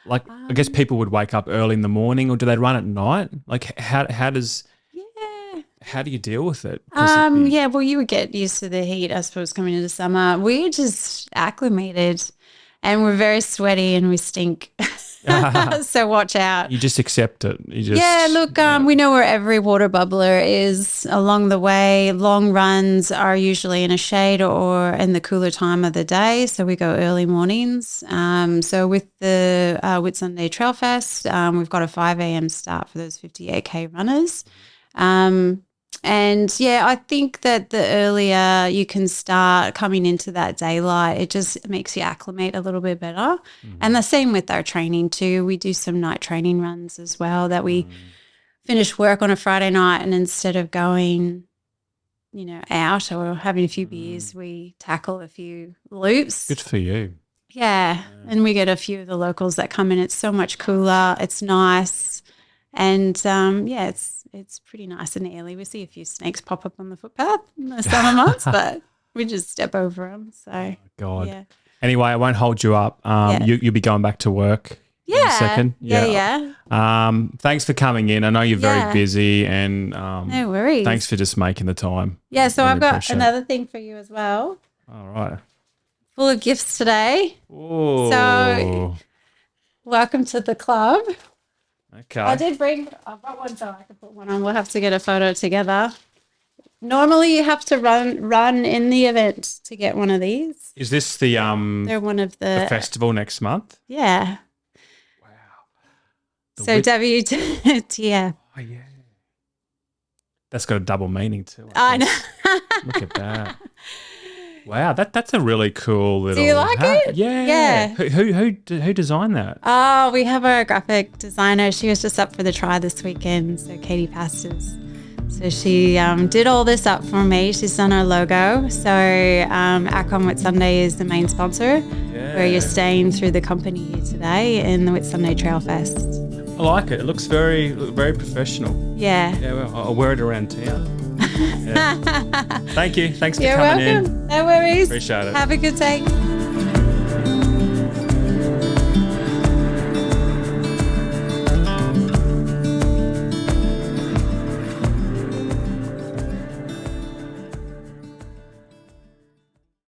like I guess people would wake up early in the morning, or do they run at night? Like how does? How do you deal with it?
Well, you would get used to the heat, I suppose, coming into summer. We're just acclimated, and we're very sweaty and we stink. So watch out.
You just accept it.
We know where every water bubbler is along the way. Long runs are usually in a shade or in the cooler time of the day, so we go early mornings. So with the Whitsunday Trail Fest, we've got a 5 a.m. start for those 58K runners. And I think that the earlier you can start coming into that daylight, it just makes you acclimate a little bit better. And the same with our training too. We do some night training runs as well that we finish work on a Friday night, and instead of going, out or having a few beers, we tackle a few loops.
Good for you.
Yeah. And we get a few of the locals that come in. It's so much cooler. It's nice. And it's pretty nice and airy. We see a few snakes pop up on the footpath in the summer months, but we just step over them. So,
God.
Yeah.
Anyway, I won't hold you up. You'll be going back to work in a second.
Yeah.
Thanks for coming in. I know you're very busy, and
no worries.
Thanks for just making the time.
Yeah, so I've got another thing for you as well.
All right.
Full of gifts today.
Oh.
So welcome to the club.
Okay.
I brought one so I can put one on. We'll have to get a photo together. Normally you have to run in the event to get one of these.
Is this the
they're one of the
festival next month?
Yeah.
Wow.
WTF.
Oh yeah. That's got a double meaning too.
I know.
Look at that. Wow, that's a really cool little.
Do you like it?
Yeah. Who designed that?
Oh, we have our graphic designer. She was just up for the try this weekend. So Katie Pastors. So she did all this up for me. She's done our logo. So Acon Whitsunday is the main sponsor, where you're staying through the company here today in the Whitsunday Trail Fest.
I like it. It looks very professional.
Yeah.
Yeah, well, I'll wear it around town. Yeah. Thank you. Thanks for
You're
coming
welcome.
in.
No worries.
Appreciate it.
Have a good day.